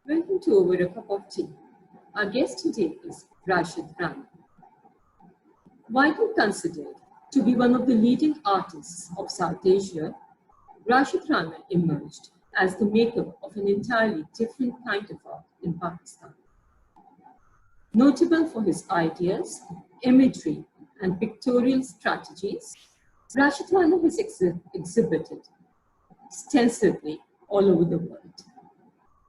Welcome to Over a Cup of Tea. Our guest today is Rashid Rana. Widely considered to be one of the leading artists of South Asia, Rashid Rana emerged as the maker of an entirely different kind of art in Pakistan. Notable for his ideas, imagery, and pictorial strategies, Rashid Rana has exhibited extensively all over the world.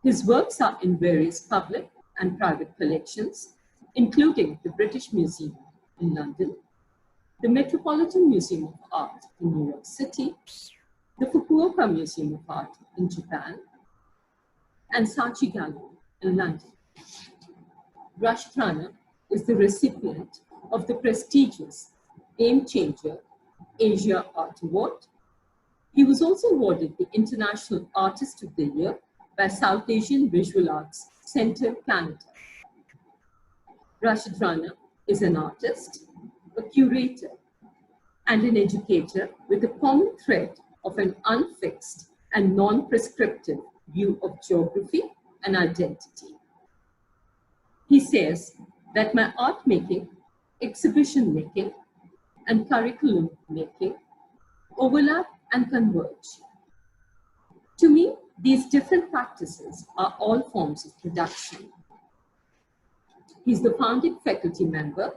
His works are in various public and private collections, including the British Museum in London, the Metropolitan Museum of Art in New York City, the Fukuoka Museum of Art in Japan, and Saatchi Gallery in London. Rashid Rana is the recipient of the prestigious Game Changer Asia Art Award. He was also awarded the International Artist of the Year by South Asian Visual Arts Centre, Canada. Rashid Rana is an artist, a curator, and an educator with a common thread of an unfixed and non-prescriptive view of geography and identity. He says that my art making, exhibition making, and curriculum making overlap and converge. To me, these different practices are all forms of production. He's the founding faculty member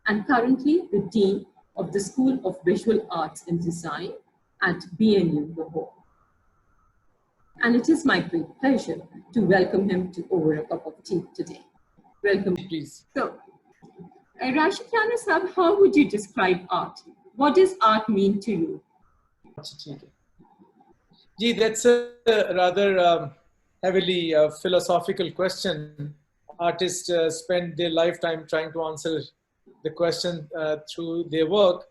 and currently the Dean of the School of Visual Arts and Design at BNU Lahore. And it is my great pleasure to welcome him to Over a Cup of Tea today. Welcome. Please. So, Rashid Rana Sahab, how would you describe art? What does art mean to you? Gee, that's a rather heavily philosophical question. Artists spend their lifetime trying to answer the question through their work.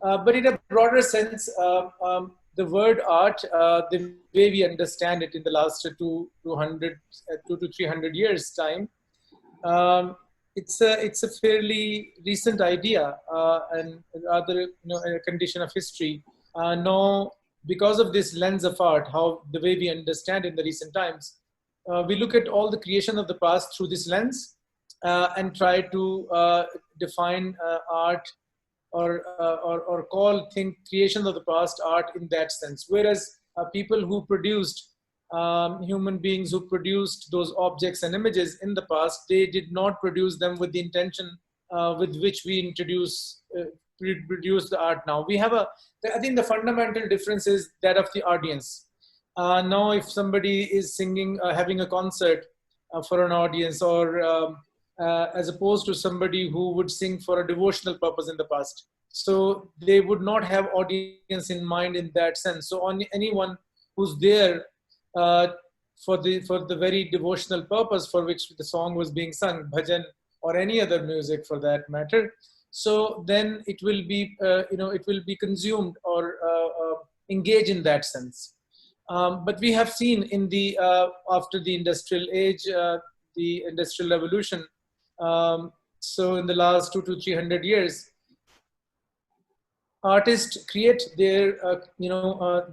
But in a broader sense, the word art, the way we understand it in the last 200 to 300 years' time, it's a fairly recent idea and rather a condition of history. Now, because of this lens of art, how the way we understand in the recent times, we look at all the creation of the past through this lens and try to define art or call creation of the past art in that sense. Whereas people who produced, human beings who produced those objects and images in the past, they did not produce them with the intention with which we produce the art now. I think the fundamental difference is that of the audience. Now, if somebody is singing, having a concert for an audience, or as opposed to somebody who would sing for a devotional purpose in the past, so they would not have audience in mind in that sense. So, anyone who's there for the very devotional purpose for which the song was being sung, bhajan or any other music for that matter, so then it will be it will be consumed or engage in that sense. But we have seen in the after the industrial age, the industrial revolution, so in the last 200 to 300 years, artists create their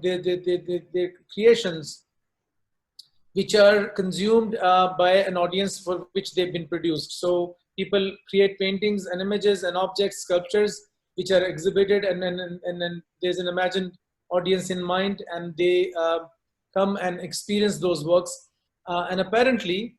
their creations which are consumed by an audience for which they've been produced. So people create paintings and images and objects, sculptures, which are exhibited, and then there's an imagined audience in mind, and they come and experience those works. And apparently,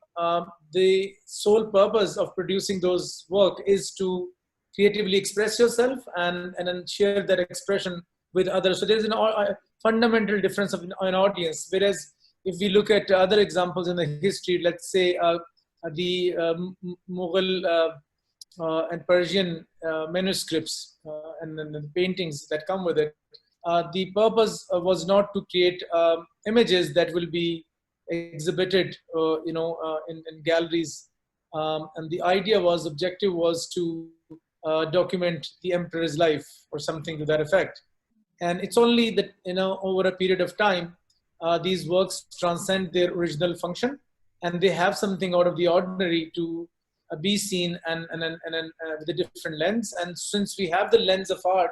the sole purpose of producing those work is to creatively express yourself and then share that expression with others. So there's a fundamental difference of an audience. Whereas if we look at other examples in the history, let's say the Mughal and Persian manuscripts and the paintings that come with it, the purpose was not to create images that will be exhibited, in galleries. And the objective was to document the emperor's life or something to that effect. And it's only that, over a period of time, these works transcend their original function, and they have something out of the ordinary to be seen and with a different lens. And since we have the lens of art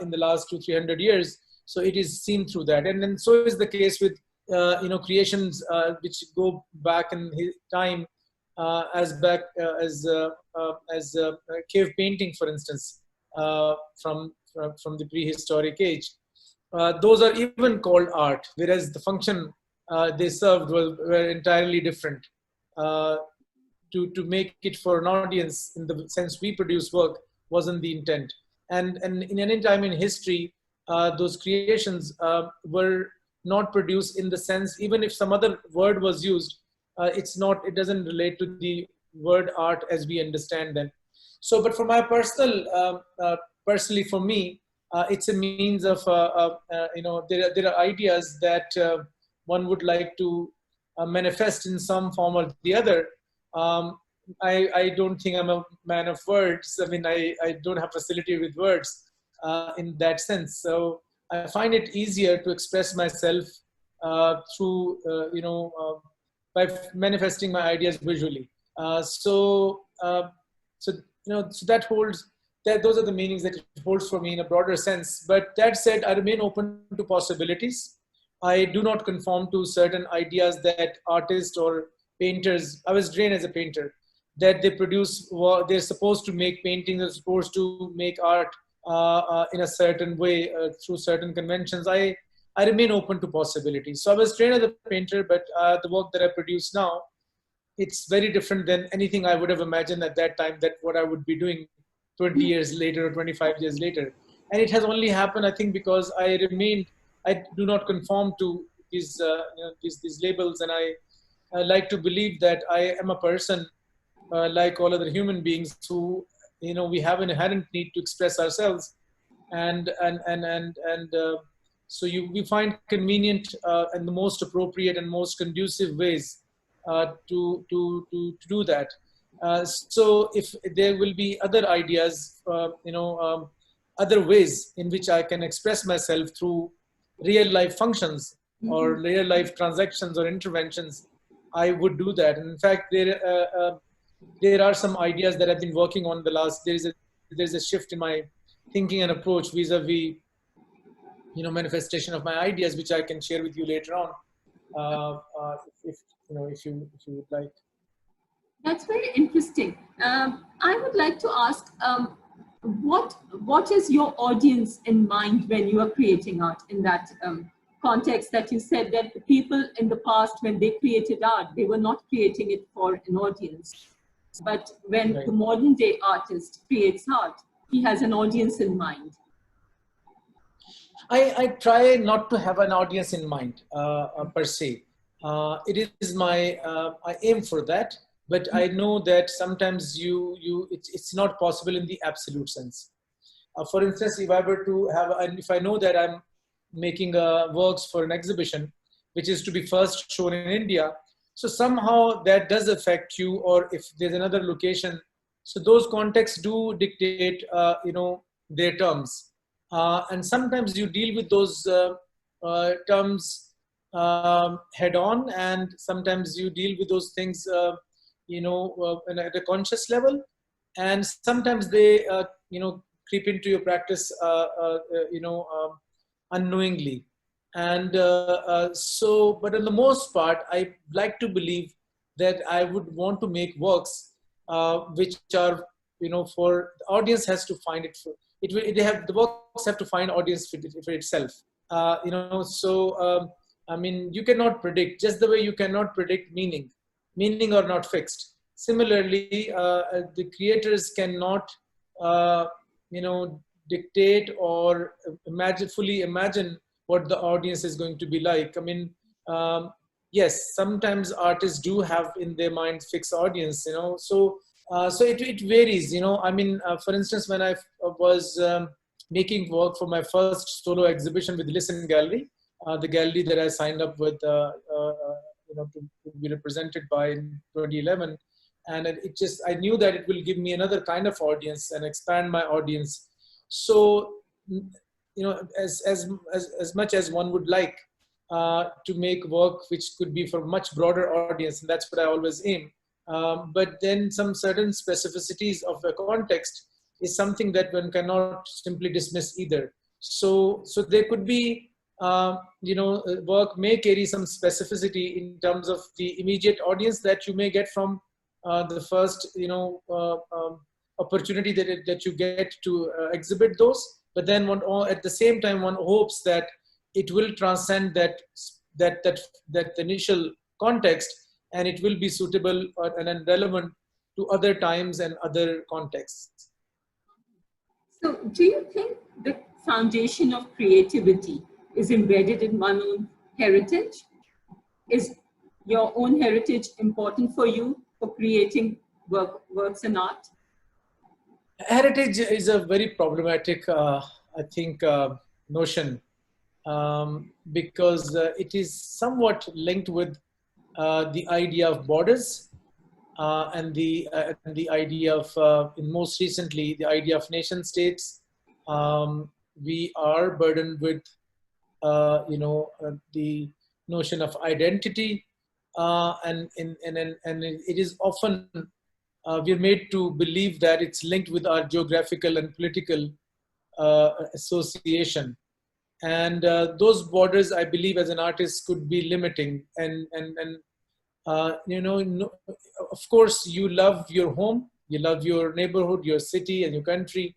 in the last 200-300 years, so it is seen through that. And then so is the case with creations which go back in his time, as back as cave painting, for instance, from the prehistoric age. Those are even called art, whereas the function they served were entirely different. Uh, to make it for an audience in the sense we produce work wasn't the intent. And in any time in history, those creations were not produced in the sense, even if some other word was used, it doesn't relate to the word art as we understand them. So, but for my personally for me, it's a means of, there are ideas that one would like to manifest in some form or the other. um, I don't think I'm a man of words. I mean, I don't have facility with words in that sense. So I find it easier to express myself through, by manifesting my ideas visually. So that holds, that those are the meanings that it holds for me in a broader sense. But that said, I remain open to possibilities. I do not conform to certain ideas that artists or painters, I was trained as a painter, that they produce, they're supposed to make paintings, they're supposed to make art in a certain way through certain conventions. I remain open to possibilities. So I was trained as a painter, but the work that I produce now, it's very different than anything I would have imagined at that time, that what I would be doing 20 years later or 25 years later. And it has only happened, I think, because I do not conform to these labels. And I like to believe that I am a person like all other human beings who, we have an inherent need to express ourselves. And so we find convenient and the most appropriate and most conducive ways to do that. So if there will be other ideas, other ways in which I can express myself through real life functions or real life transactions or interventions, I would do that. And in fact, there are some ideas that I've been working on the last. There's a shift in my thinking and approach vis-a-vis, manifestation of my ideas, which I can share with you later on, if you would like. That's very interesting. I would like to ask, what is your audience in mind when you are creating art, in that context that you said that the people in the past, when they created art, they were not creating it for an audience. But when the modern day artist creates art, he has an audience in mind. I try not to have an audience in mind per se. It is I aim for that, but I know that sometimes it's not possible in the absolute sense. For instance, if I were to if I know that I'm making works for an exhibition, which is to be first shown in India, so somehow that does affect you, or if there's another location. So those contexts do dictate, their terms. And sometimes you deal with those terms head on, and sometimes you deal with those things, at a conscious level, and sometimes they, creep into your practice, unknowingly. And but on the most part, I like to believe that I would want to make works which are, for the audience has to find it. The works have to find audience for itself. I mean, you cannot predict, just the way you cannot predict meaning. Meaning are not fixed. Similarly, the creators cannot, dictate or fully imagine what the audience is going to be like. I mean, yes, sometimes artists do have in their mind fixed audience, so it varies, I mean, for instance, when I was making work for my first solo exhibition with Listen Gallery, the gallery that I signed up with, to be represented by in 2011. And I knew that it will give me another kind of audience and expand my audience. So, as much as one would like to make work which could be for much broader audience, and that's what I always aim. But then some certain specificities of the context is something that one cannot simply dismiss either. So there could be work may carry some specificity in terms of the immediate audience that you may get from the first, opportunity that you get to exhibit those. But then at the same time, one hopes that it will transcend that initial context, and it will be suitable and relevant to other times and other contexts. So, do you think the foundation of creativity is embedded in one's own heritage? Is your own heritage important for you for creating works in art? Heritage is a very problematic, I think, notion, because it is somewhat linked with the idea of borders, and the idea of, most recently, the idea of nation states. We are burdened with, the notion of identity, and it is often we're made to believe that it's linked with our geographical and political association. And those borders, I believe, as an artist, could be limiting. Of course, you love your home, you love your neighborhood, your city, and your country,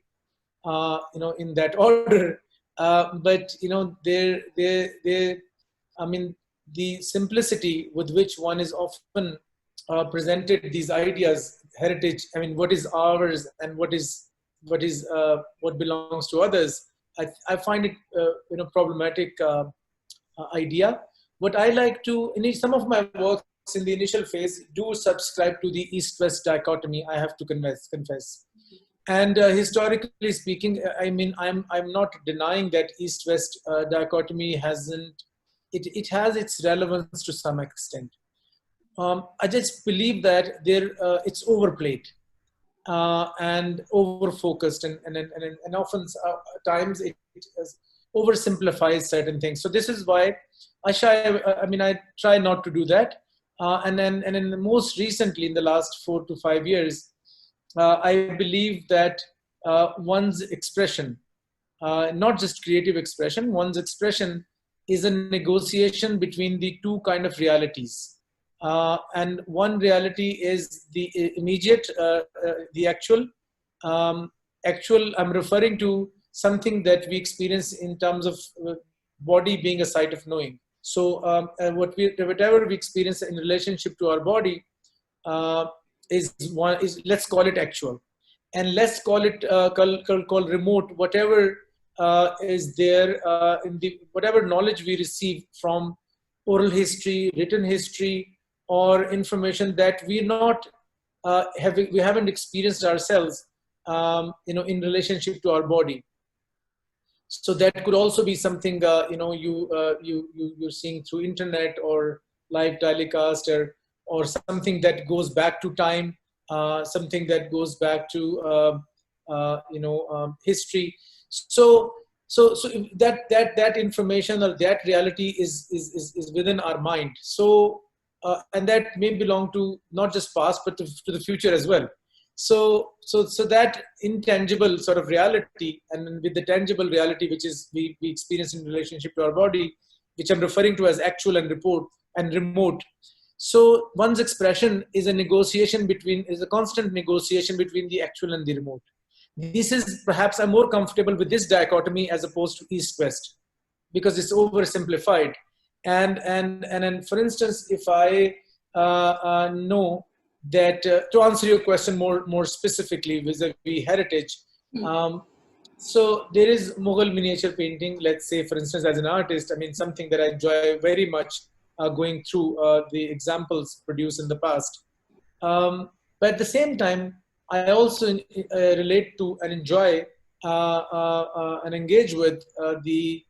in that order. But the simplicity with which one is often presented these ideas, heritage. I mean, what is ours and what belongs to others. I find it problematic idea. What I like to, in some of my works in the initial phase, do subscribe to the East-West dichotomy. I have to confess. And historically speaking, I mean, I'm not denying that East-West dichotomy it has its relevance to some extent. I just believe that it's overplayed and overfocused, and often times it oversimplifies certain things. So this is why I try not to do that. And then most recently, in the last 4 to 5 years, I believe that one's expression, not just creative expression, one's expression is a negotiation between the two kind of realities. And one reality is the immediate, the actual. I'm referring to something that we experience in terms of body being a site of knowing. So whatever we experience in relationship to our body is let's call it actual, and let's call it call remote, whatever is there in the whatever knowledge we receive from oral history, written history, or information that we haven't experienced ourselves, in relationship to our body. So that could also be something you're seeing through internet or live telecast, or something that goes back to time, something that goes back to history. So that information or that reality is within our mind. So and that may belong to not just past but to the future as well. So that intangible sort of reality, and with the tangible reality which is we experience in relationship to our body, which I'm referring to as actual and remote. So one's expression is a constant negotiation between the actual and the remote. This is perhaps I'm more comfortable with this dichotomy as opposed to East-West, because it's oversimplified. And for instance, if I know that to answer your question more specifically vis-a-vis heritage, so there is Mughal miniature painting, let's say, for instance, as an artist, I mean, something that I enjoy very much, going through the examples produced in the past. But at the same time, I also relate to and enjoy and engage with the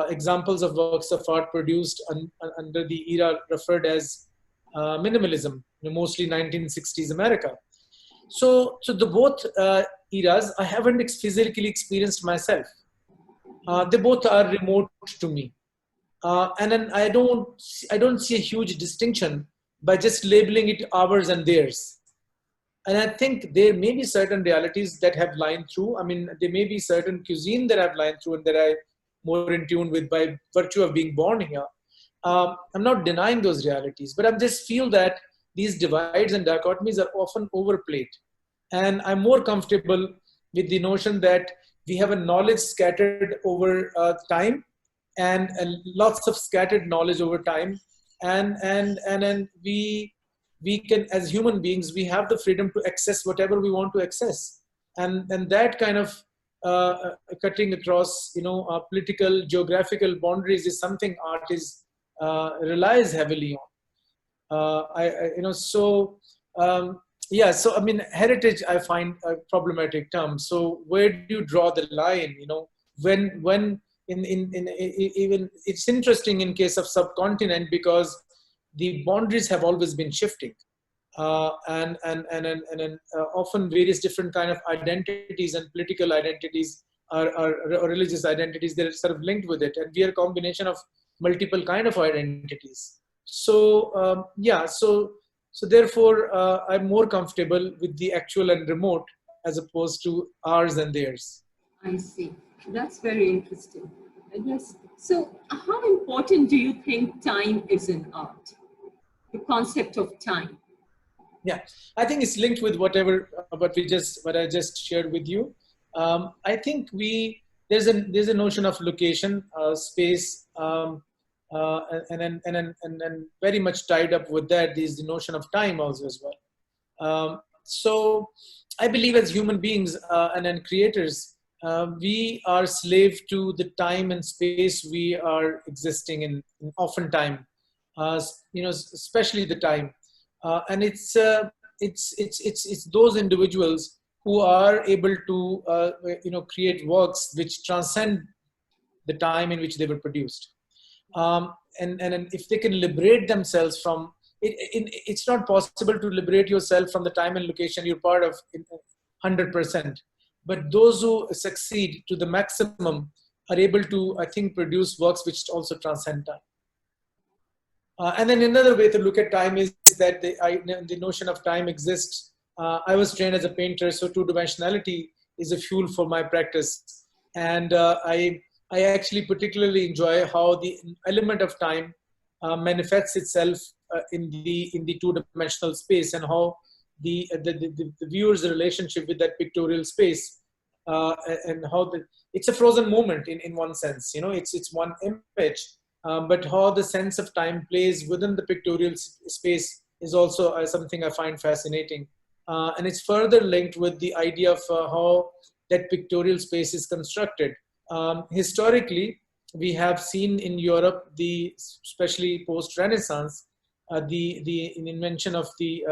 examples of works of art produced under the era referred as minimalism, mostly 1960s America. So the both eras I haven't physically experienced myself. They both are remote to me, and then I don't see a huge distinction by just labeling it ours and theirs. And I think there may be certain realities that have lined through. I mean, there may be certain cuisine that I've lined through and that I more in tune with by virtue of being born here. I'm not denying those realities, but I just feel that these divides and dichotomies are often overplayed. And I'm more comfortable with the notion that we have a knowledge scattered over time, and lots of scattered knowledge over time, and then we can, as human beings, we have the freedom to access whatever we want to access, and that kind of cutting across, political, geographical boundaries is something art is relies heavily on. Yeah. So I mean, heritage I find a problematic term. So where do you draw the line? When even it's interesting in case of subcontinent, because the boundaries have always been shifting, and often various different kind of identities and political identities or religious identities, they're sort of linked with it, and we are a combination of multiple kind of identities. So yeah, so therefore I'm more comfortable with the actual and remote as opposed to ours and theirs. I see. That's very interesting. Yes. So, how important do you think time is in art? The concept of time. Yeah, I think it's linked with whatever what I just shared with you. I think there's a notion of location, space, and very much tied up with that is the notion of time also as well. So I believe as human beings and then creators, we are slave to the time and space we are existing in often time, especially the time. And it's those individuals who are able to create works which transcend the time in which they were produced, and if they can liberate themselves from it, it's not possible to liberate yourself from the time and location you're part of 100%, but those who succeed to the maximum are able to, I think, produce works which also transcend time. And then another way to look at time is that the notion of time exists. I was trained as a painter, so two-dimensionality is a fuel for my practice. And I actually particularly enjoy how the element of time manifests itself in the two-dimensional space, and how the viewer's relationship with that pictorial space, and how it's a frozen moment in one sense. It's one image. But how the sense of time plays within the pictorial space is also something I find fascinating. And it's further linked with the idea of how that pictorial space is constructed. Historically, we have seen in Europe, especially post-Renaissance, the invention of the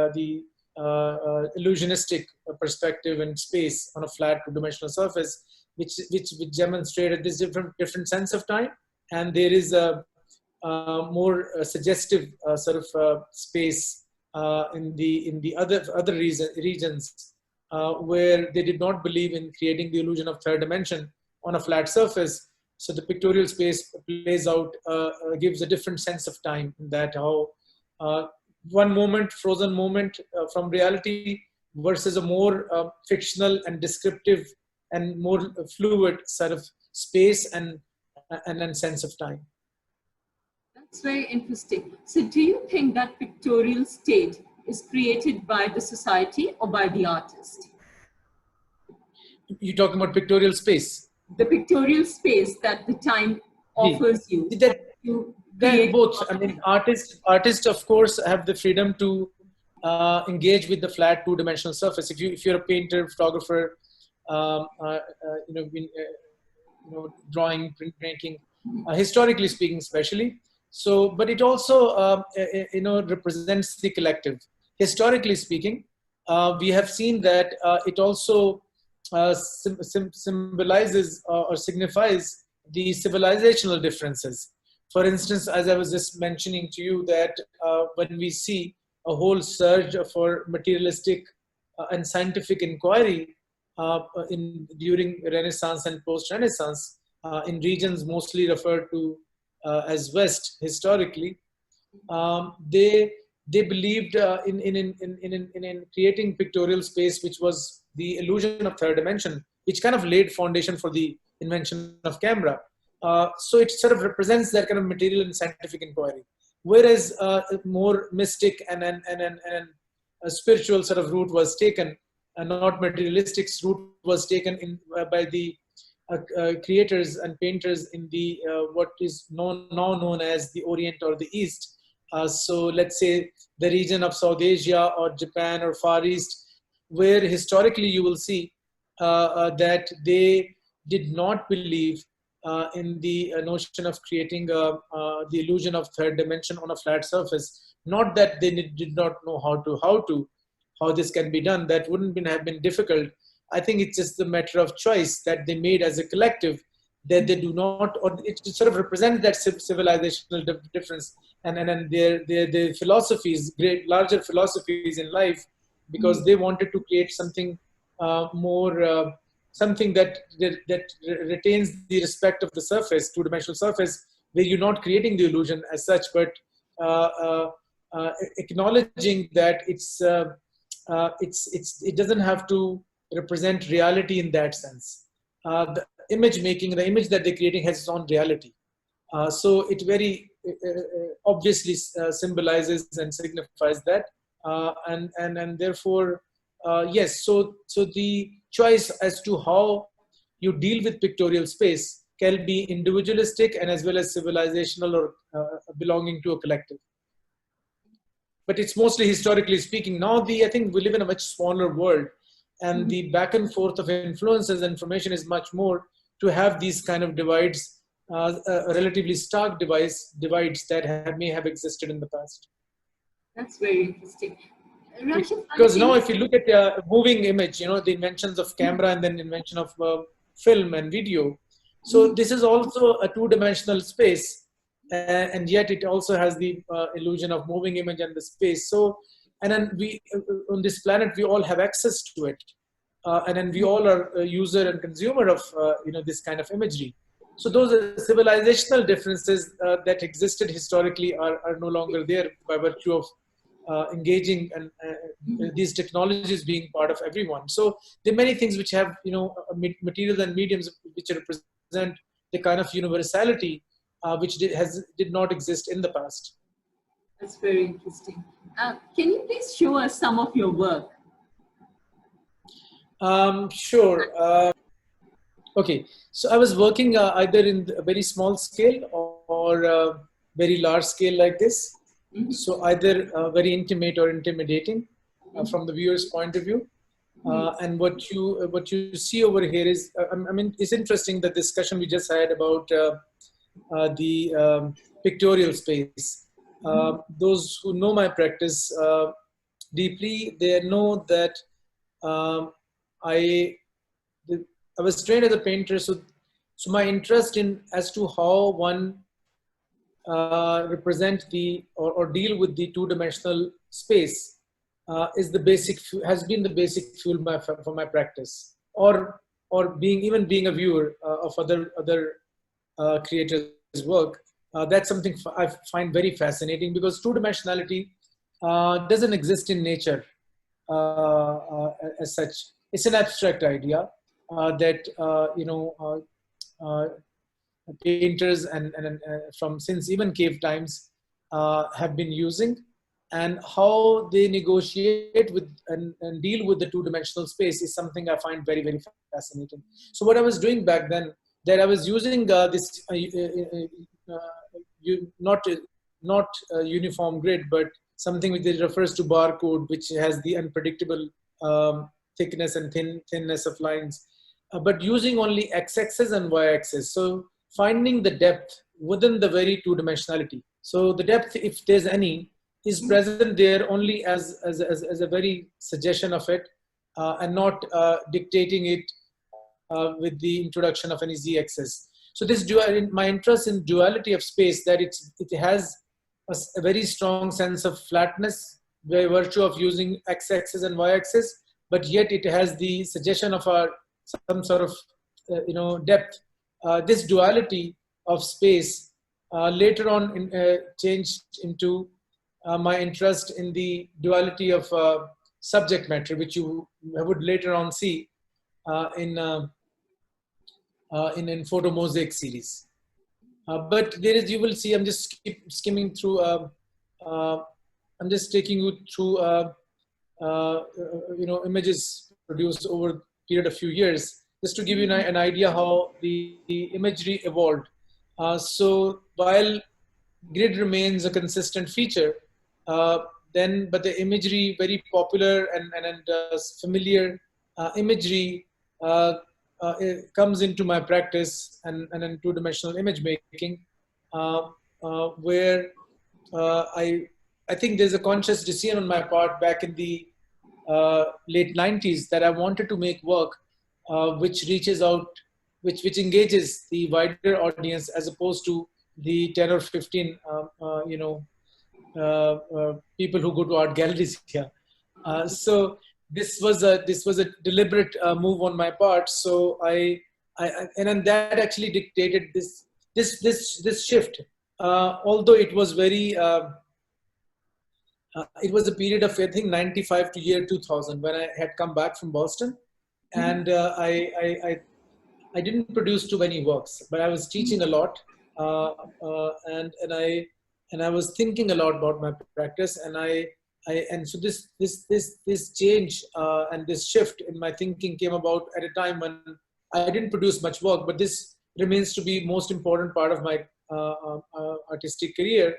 illusionistic perspective and space on a flat two-dimensional surface, which demonstrated this different sense of time. And there is a more suggestive sort of space in the other regions where they did not believe in creating the illusion of third dimension on a flat surface. So the pictorial space plays out, gives a different sense of time. That how one moment, frozen moment from reality, versus a more fictional and descriptive and more fluid sort of space and sense of time. That's very interesting. So, do you think that pictorial state is created by the society or by the artist? You're talking about pictorial space? The pictorial space that the time offers you. They're both. I mean, artists, of course, have the freedom to engage with the flat two-dimensional surface. If you're a painter, photographer, drawing, printmaking, historically speaking, especially. So, but it also, represents the collective. Historically speaking, we have seen that it also symbolizes or signifies the civilizational differences. For instance, as I was just mentioning to you, that when we see a whole surge for materialistic and scientific inquiry during Renaissance and post-Renaissance, in regions mostly referred to as West historically, they believed in creating pictorial space, which was the illusion of third dimension, which kind of laid foundation for the invention of camera. So it sort of represents that kind of material and scientific inquiry. Whereas more mystic and a spiritual sort of route was taken, and not materialistic route was taken in by the creators and painters in the what is now known as the Orient or the East. So let's say the region of South Asia or Japan or Far East, where historically you will see that they did not believe in the notion of creating the illusion of third dimension on a flat surface. Not that they did not know how this can be done. That wouldn't have been difficult. I think it's just the matter of choice that they made as a collective, that they do not, or it sort of represents that civilizational difference and their philosophies, great larger philosophies in life, because they wanted to create something more, something that retains the respect of the surface, two-dimensional surface, where you're not creating the illusion as such, but acknowledging that it doesn't have to represent reality in that sense. The image making, the image that they're creating has its own reality. So it very obviously symbolizes and signifies that, and therefore, yes. So the choice as to how you deal with pictorial space can be individualistic and as well as civilizational or belonging to a collective. But it's mostly historically speaking. Now, I think we live in a much smaller world, and the back and forth of influences and information is much more to have these kind of divides, relatively stark divides that may have existed in the past. That's very interesting. Rashid, Because now if you look at moving image, the inventions of camera and then invention of film and video. So this is also a two-dimensional space, and yet it also has the illusion of moving image and the space. So, and then we, on this planet, we all have access to it. And then we all are a user and consumer of, this kind of imagery. So those civilizational differences that existed historically are no longer there by virtue of engaging and these technologies being part of everyone. So there are many things which have, materials and mediums which represent the kind of universality which did not exist in the past. That's very interesting. Can you please show us some of your work? Sure. Okay, so I was working either in a very small scale or very large scale like this. So either very intimate or intimidating from the viewer's point of view. And what you see over here is, I mean, it's interesting, the discussion we just had about the pictorial space. Those who know my practice deeply, they know that I was trained as a painter, so my interest in as to how one represent or deal with the two-dimensional space has been the basic fuel for my practice, or being a viewer of other creators' work. That's something I find very fascinating, because two-dimensionality doesn't exist in nature as such. It's an abstract idea that painters and from since even cave times have been using, and how they negotiate with and deal with the two-dimensional space is something I find very, very fascinating. So what I was doing back then, that I was using this not uniform grid, but something which refers to barcode, which has the unpredictable thickness and thinness of lines, but using only x-axis and y-axis. So finding the depth within the very two-dimensionality. So the depth, if there's any, is present there only as a very suggestion of it, and not dictating it with the introduction of any z-axis. So this my interest in duality of space, that it has a very strong sense of flatness by virtue of using x-axis and y-axis, but yet it has the suggestion of some sort of depth. This duality of space later on changed into my interest in the duality of subject matter, which you would later on see in photo mosaic series. But there is, you will see, I'm just skimming through, uh, I'm just taking you through, images produced over a period of few years, just to give you an idea how the imagery evolved. So while grid remains a consistent feature, uh, but the imagery, very popular and familiar imagery, uh, it comes into my practice and in two-dimensional image making, uh, where uh, I I think there's a conscious decision on my part back in the late 90s that I wanted to make work which reaches out, which engages the wider audience as opposed to the 10 or 15 people who go to art galleries here. So this was a deliberate move on my part. So and then that actually dictated this shift. Although it was very it was a period of, I think, 95 to year 2000 when I had come back from Boston, and I didn't produce too many works, but I was teaching a lot, uh, and I was thinking a lot about my practice, and so this change and this shift in my thinking came about at a time when I didn't produce much work, but this remains to be most important part of my artistic career.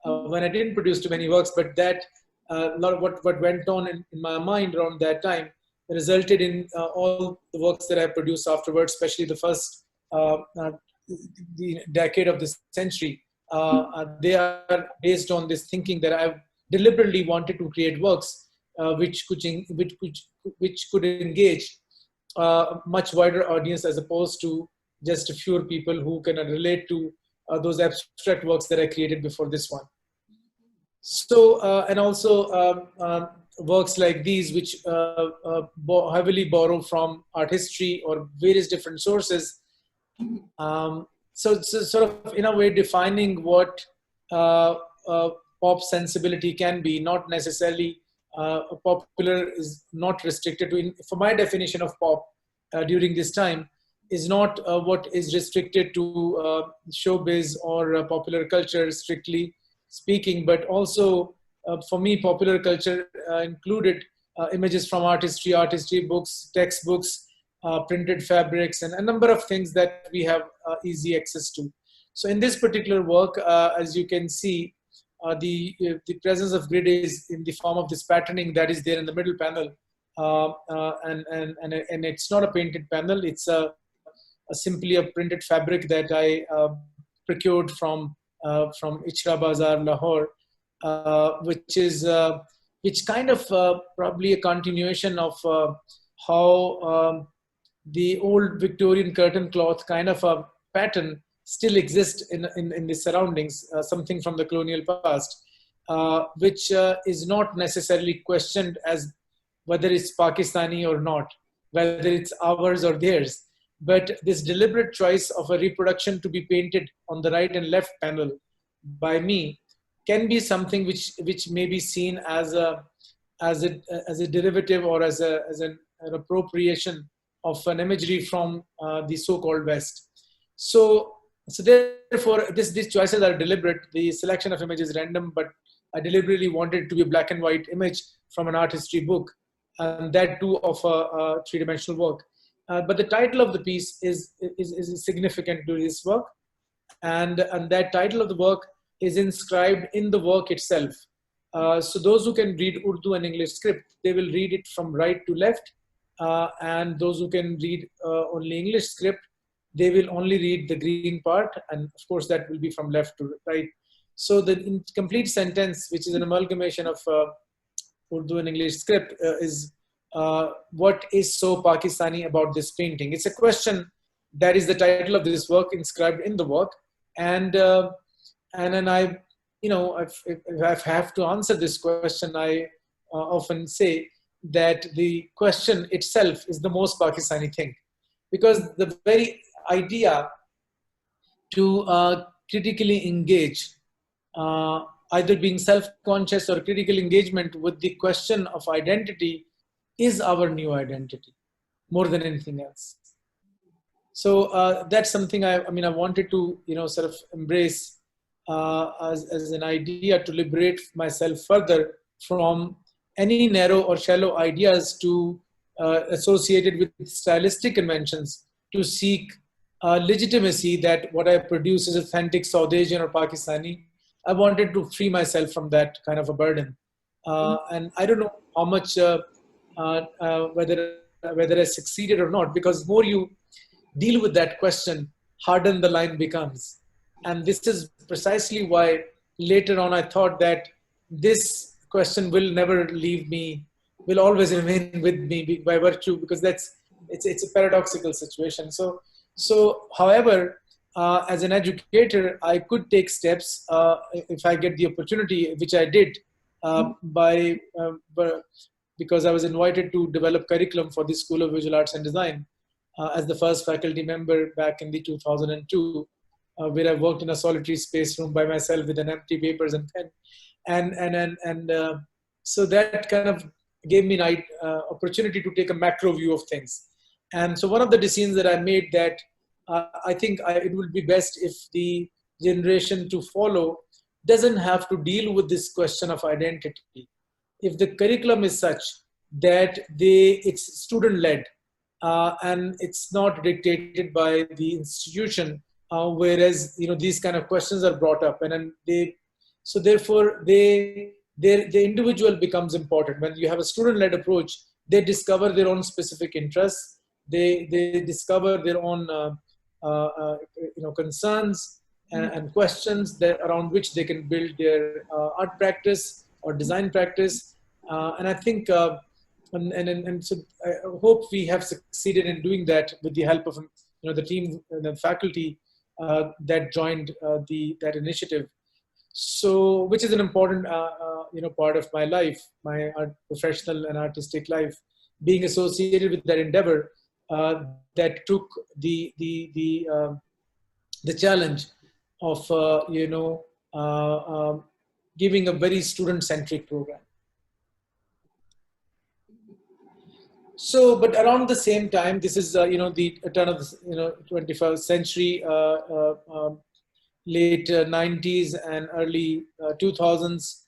When I didn't produce too many works, but that a lot of what went on in my mind around that time resulted in all the works that I produced afterwards, especially the first the decade of this century. They are based on this thinking that I've deliberately wanted to create works which could engage a much wider audience as opposed to just a few people who can relate to those abstract works that I created before this one. So, and also works like these, which heavily borrow from art history or various different sources. So sort of in a way defining what uh, pop sensibility can be, not necessarily popular is not restricted to, for my definition of pop during this time, is not what is restricted to showbiz or popular culture strictly speaking, but also for me, popular culture included images from artistry books, textbooks, printed fabrics, and a number of things that we have easy access to. So in this particular work, as you can see, the presence of grid is in the form of this patterning that is there in the middle panel, and it's not a painted panel. It's simply a printed fabric that I procured from Ichra Bazaar, Lahore, which kind of probably a continuation of how the old Victorian curtain cloth kind of a pattern still exists in the surroundings, something from the colonial past, which is not necessarily questioned as whether it's Pakistani or not, whether it's ours or theirs. But this deliberate choice of a reproduction to be painted on the right and left panel by me can be something which may be seen as a derivative or as an appropriation of an imagery from the so-called West. So therefore, these choices are deliberate. The selection of image is random, but I deliberately wanted it to be a black and white image from an art history book, and that too of a three-dimensional work. But the title of the piece is significant to this work, and that title of the work is inscribed in the work itself. So those who can read Urdu and English script, they will read it from right to left, and those who can read only English script, they will only read the green part, and of course that will be from left to right. So the incomplete sentence, which is an amalgamation of Urdu and English script, is what is so Pakistani about this painting? It's a question that is the title of this work inscribed in the work, and then I, if I have to answer this question, I often say that the question itself is the most Pakistani thing, because the very idea to critically engage, either being self-conscious or critical engagement with the question of identity, is our new identity more than anything else. That's something I mean, I wanted to, sort of embrace as an idea to liberate myself further from any narrow or shallow ideas to associated with stylistic conventions, to seek legitimacy that what I produce is authentic South Asian or Pakistani. I wanted to free myself from that kind of a burden. And I don't know how much, whether I succeeded or not, because more you deal with that question, harden the line becomes. And this is precisely why later on I thought that this question will never leave me, will always remain with me by virtue, because it's a paradoxical situation. However, as an educator, I could take steps if I get the opportunity, which I did because I was invited to develop curriculum for the School of Visual Arts and Design as the first faculty member back in the 2002, where I worked in a solitary space room by myself with an empty papers and pen, and so that kind of gave me an opportunity to take a macro view of things. And so one of the decisions that I made, that I think it would be best if the generation to follow doesn't have to deal with this question of identity. If the curriculum is such that it's student led, and it's not dictated by the institution, whereas these kind of questions are brought up, and then so therefore the individual becomes important. When you have a student led approach, they discover their own specific interests, they discover their own concerns and questions around which they can build their art practice or design practice. And I think and so I hope we have succeeded in doing that with the help of the team, the faculty that joined that initiative. So, which is an important part of my life, my professional and artistic life, being associated with that endeavor that took the challenge of giving a very student-centric program. So, but around the same time, this is the turn of the 21st century, late 90s and early 2000s,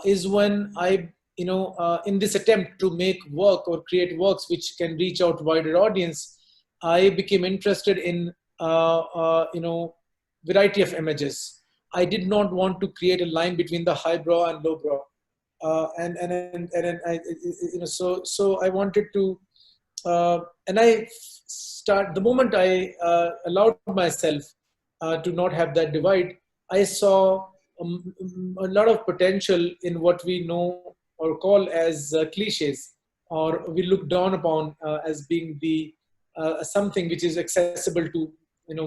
is when I in this attempt to make work or create works which can reach out wider audience, I became interested in variety of images. I did not want to create a line between the highbrow and lowbrow. So I wanted to, and I start the moment I allowed myself to not have that divide. I saw a lot of potential in what we know or call as cliches, or we look down upon as being the something which is accessible to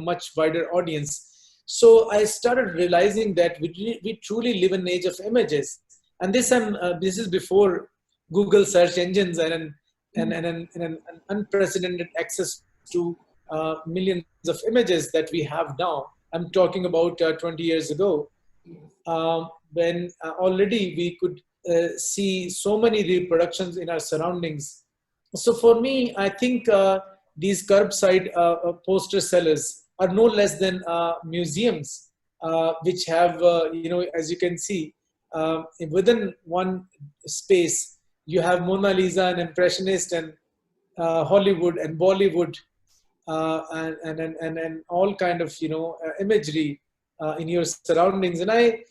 much wider audience. So I started realizing that we truly live in an age of images. And this is before Google search engines and an unprecedented access to millions of images that we have now. I'm talking about 20 years ago, when already we could see so many reproductions in our surroundings. So for me, I think these curbside poster sellers are no less than museums, which have, as you can see, within one space, you have Mona Lisa and Impressionist and Hollywood and Bollywood and all kind of imagery in your surroundings. And I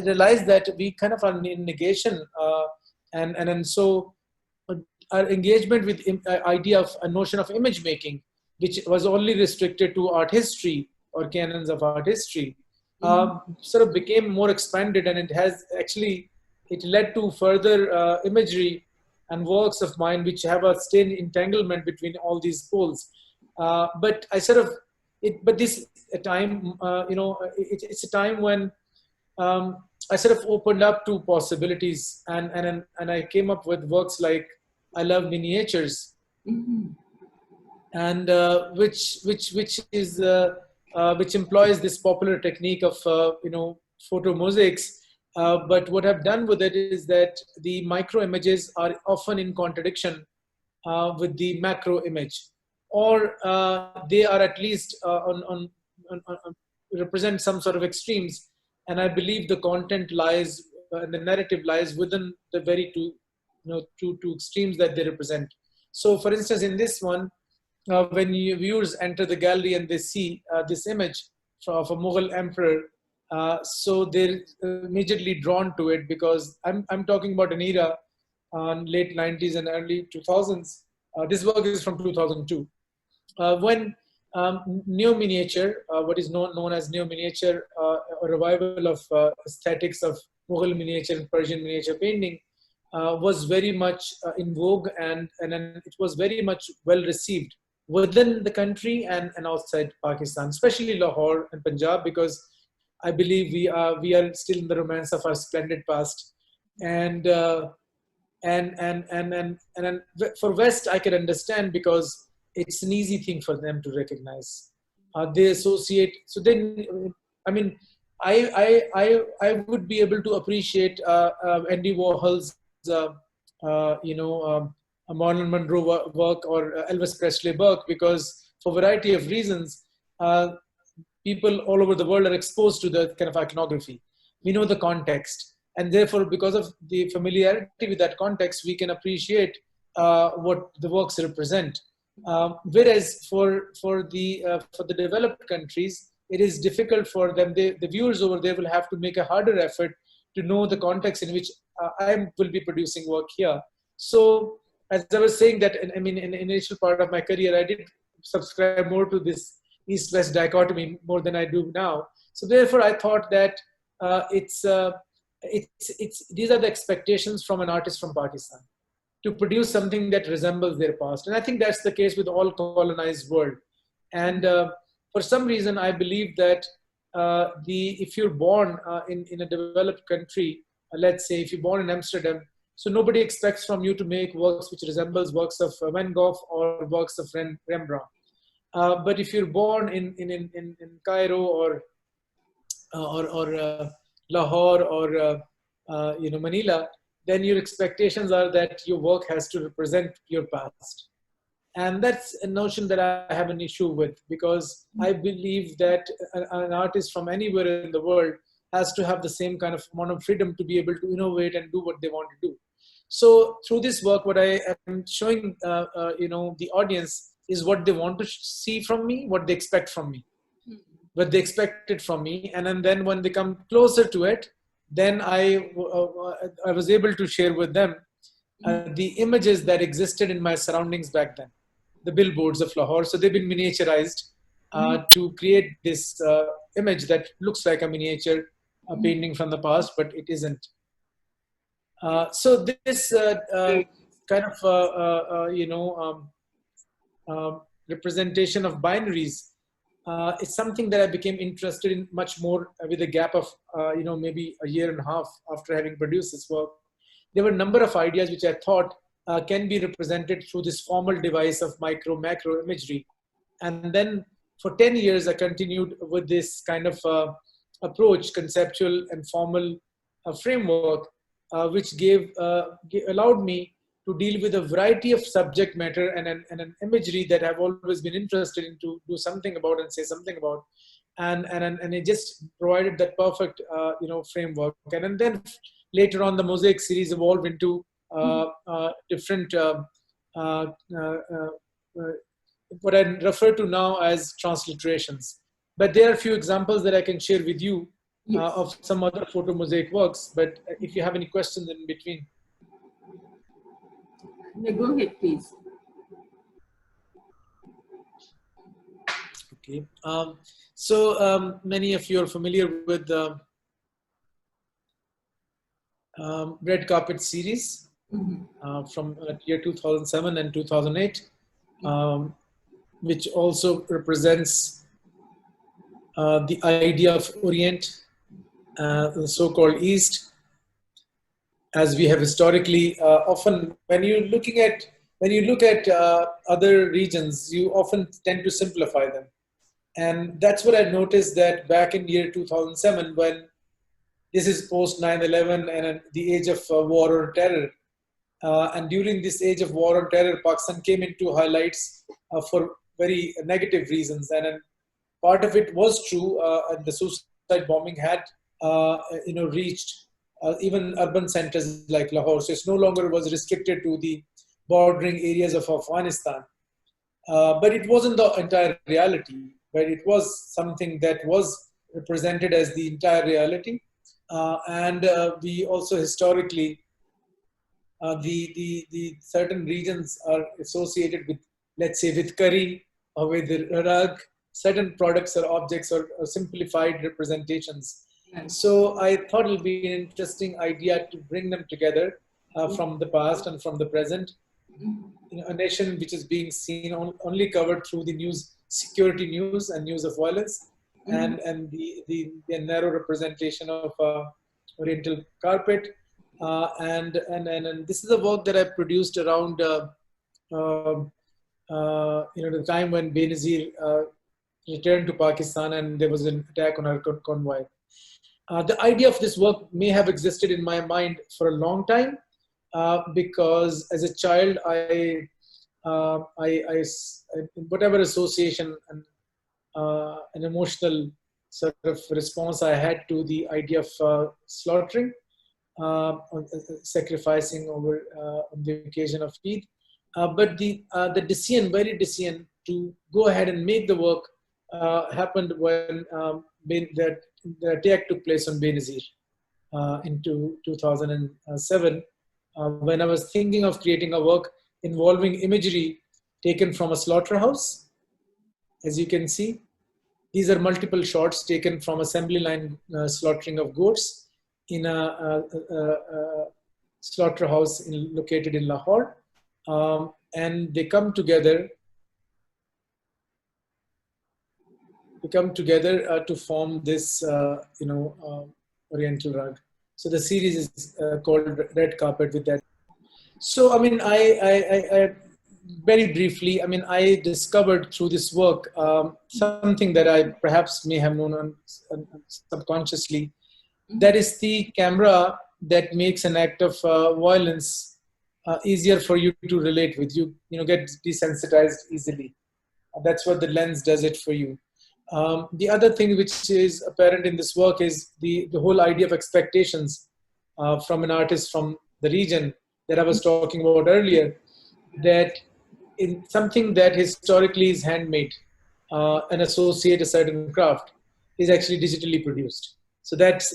realized that we kind of are in negation, and so our engagement with idea of a notion of image making, which was only restricted to art history or canons of art history, sort of became more expanded, and it led to further imagery and works of mine which have a stained entanglement between all these poles. But this a time, it's a time when I sort of opened up to possibilities, and I came up with works like I Love Miniatures, and which employs this popular technique of photo mosaics. But what I've done with it is that the micro images are often in contradiction with the macro image. or they are at least represent some sort of extremes. And I believe the content lies and the narrative lies within the very two extremes that they represent. So, for instance, in this one, when viewers enter the gallery and they see this image of a Mughal emperor, so they're immediately drawn to it, because I'm talking about an era, late 90s and early 2000s. This work is from 2002, when neo-miniature, what is known as neo-miniature, a revival of aesthetics of Mughal miniature and Persian miniature painting, was very much in vogue, and it was very much well received within the country and outside Pakistan, especially Lahore and Punjab, because I believe we are still in the romance of our splendid past. And and for West, I can understand, because it's an easy thing for them to recognize. They associate. So then, I mean, I would be able to appreciate Andy Warhol's, Marilyn Monroe work, or Elvis Presley work, because for a variety of reasons, people all over the world are exposed to the kind of iconography. We know the context, and therefore, because of the familiarity with that context, we can appreciate what the works represent. Whereas for the developed countries, it is difficult for them. The viewers over there will have to make a harder effort to know the context in which I will be producing work here. So, as I was saying, that in the initial part of my career, I did subscribe more to this East-West dichotomy more than I do now. So therefore, I thought that these are the expectations from an artist from Pakistan, to produce something that resembles their past. And I think that's the case with all colonized world. And for some reason, I believe that if you're born in a developed country, let's say if you're born in Amsterdam, so nobody expects from you to make works which resembles works of Van Gogh or works of Rembrandt. But if you're born in Cairo or Lahore or Manila, then your expectations are that your work has to represent your past. And that's a notion that I have an issue with, because I believe that an artist from anywhere in the world has to have the same kind of amount of freedom to be able to innovate and do what they want to do. So through this work, what I am showing, the audience is what they want to see from me, what they expect from me, what they expected from me. And then when they come closer to it, then I was able to share with them the images that existed in my surroundings back then, the billboards of Lahore. So they've been miniaturized to create this image that looks like a miniature painting from the past, but it isn't. So this kind of representation of binaries is something that I became interested in much more with a gap of maybe a year and a half after having produced this work. There were a number of ideas which I thought can be represented through this formal device of micro-macro imagery. And then for 10 years, I continued with this kind of approach, conceptual and formal framework, which allowed me to deal with a variety of subject matter and an imagery that I've always been interested in to do something about and say something about. And it just provided that perfect framework. And then later on, the Mosaic series evolved into different what I refer to now as transliterations. But there are a few examples that I can share with you of some other photo mosaic works. But if you have any questions in between. No, go ahead, please. Okay. So many of you are familiar with the Red Carpet series from year 2007 and 2008, which also represents the idea of Orient, the so-called East, as we have historically often, when you look at other regions, you often tend to simplify them. And that's what I noticed, that back in year 2007, when this is post 9/11 and the age of war on terror, and during this age of war on terror, Pakistan came into highlights for very negative reasons. And part of it was true, and the suicide bombing had, reached even urban centers like Lahore. So it's no longer was restricted to the bordering areas of Afghanistan. But it wasn't the entire reality, but it was something that was represented as the entire reality. And we also historically, the certain regions are associated with, let's say, with curry or with rug, certain products or objects or simplified representations. Right. So I thought it would be an interesting idea to bring them together from the past and from the present. A nation which is being seen only covered through the news, security news and news of violence, and the narrow representation of Oriental carpet, and this is a work that I produced around the time when Benazir returned to Pakistan and there was an attack on our convoy. The idea of this work may have existed in my mind for a long time, because as a child, I whatever association and an emotional sort of response I had to the idea of slaughtering, sacrificing over on the occasion of Eid. But the decision, very decision to go ahead and make the work happened when the attack took place on Benazir in 2007. When I was thinking of creating a work involving imagery taken from a slaughterhouse. As you can see, these are multiple shots taken from assembly line slaughtering of goats in a slaughterhouse located in Lahore. And they come together to form this, Oriental rug. So the series is called Red Carpet with that. So, I mean, I very briefly, I mean, I discovered through this work something that I perhaps may have known subconsciously. That is the camera that makes an act of violence easier for you to relate with. You get desensitized easily. That's what the lens does it for you. The other thing which is apparent in this work is the whole idea of expectations from an artist from the region that I was talking about earlier, that in something that historically is handmade and associate a certain craft is actually digitally produced. So that's,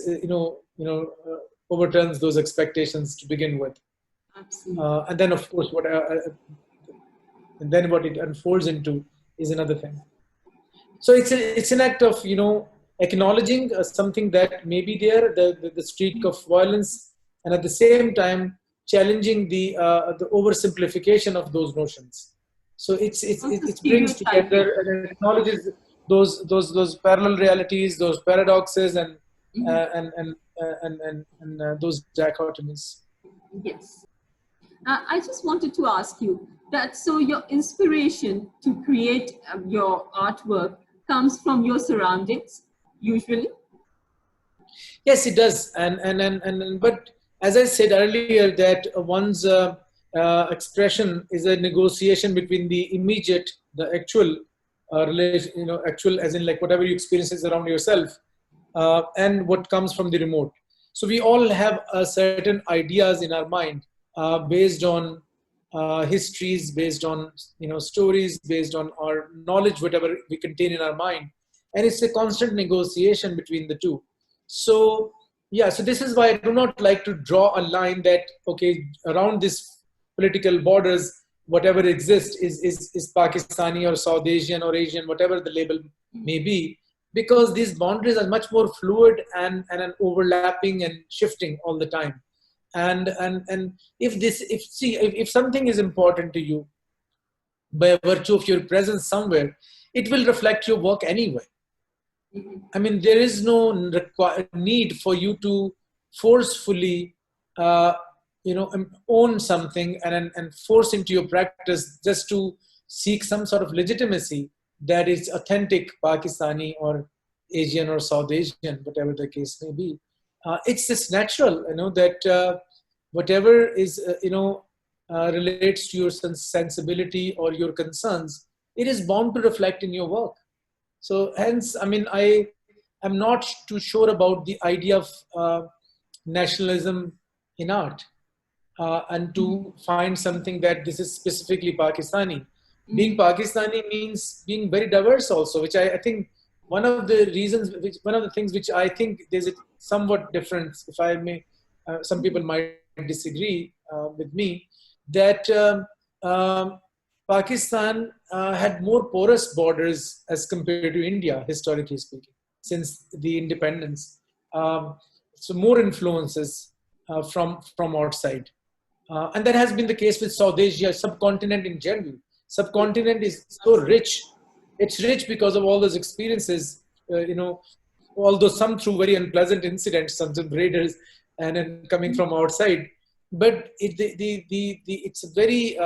overturns those expectations to begin with. Absolutely. And then, of course, what it unfolds into is another thing. So it's an act of acknowledging something that may be there, the streak of violence, and at the same time challenging the oversimplification of those notions. So it brings together and acknowledges those parallel realities, those paradoxes, and those dichotomies. Yes. I just wanted to ask you that, so your inspiration to create your artwork comes from your surroundings, usually? Yes, it does. But as I said earlier, that one's expression is a negotiation between the immediate, the actual relation, actual as in like whatever you experiences around yourself, and what comes from the remote. So we all have certain ideas in our mind based on histories, based on stories, based on our knowledge, whatever we contain in our mind, and it's a constant negotiation between the two. So yeah, so this is why I do not like to draw a line that around this political borders, whatever exists is Pakistani or South Asian or Asian, whatever the label may be, because these boundaries are much more fluid and overlapping and shifting all the time. And if something is important to you by virtue of your presence somewhere, it will reflect your work anyway. I mean, there is no need for you to forcefully own something and force into your practice just to seek some sort of legitimacy that is authentic Pakistani or Asian or South Asian, whatever the case may be. It's just natural, that whatever is, relates to your sensibility or your concerns, it is bound to reflect in your work. So hence, I mean, I am not too sure about the idea of nationalism in art, and to find something that this is specifically Pakistani. Being Pakistani means being very diverse also, which I think one of the reasons, one of the things which I think there's a somewhat difference, if I may, some people might disagree with me, that Pakistan had more porous borders as compared to India, historically speaking, since the independence. So more influences from outside. And that has been the case with South Asia, subcontinent in general. Subcontinent is so rich. It's rich because of all those experiences, although some through very unpleasant incidents, some raiders, and then coming from outside. But it's a very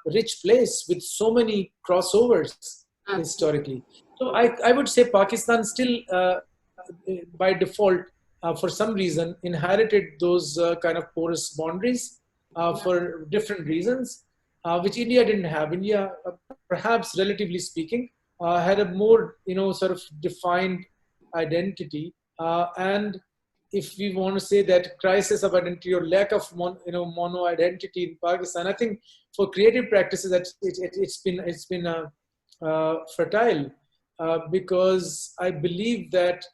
rich place with so many crossovers historically. So I would say Pakistan still, by default, for some reason, inherited those kind of porous boundaries for different reasons, which India didn't have. India, perhaps relatively speaking, had a more, sort of defined identity. And if we want to say that crisis of identity or lack of mono identity in Pakistan, I think for creative practices that it's been fertile, because I believe that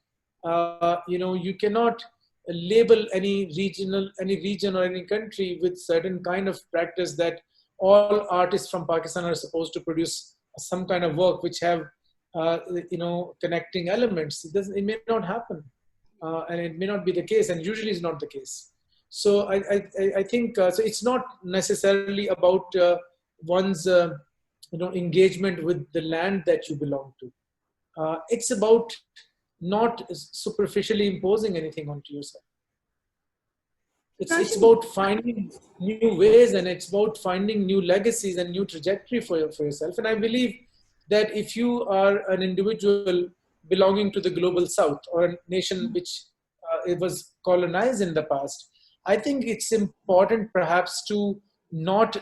you cannot label any region or any country with certain kind of practice that all artists from Pakistan are supposed to produce some kind of work which have connecting elements. It may not happen, and it may not be the case, and usually is not the case. So I think so. It's not necessarily about one's engagement with the land that you belong to. It's about not superficially imposing anything onto yourself. It's about finding new ways, and it's about finding new legacies and new trajectory for yourself. And I believe that if you are an individual belonging to the global south or a nation which it was colonized in the past, I think it's important perhaps to not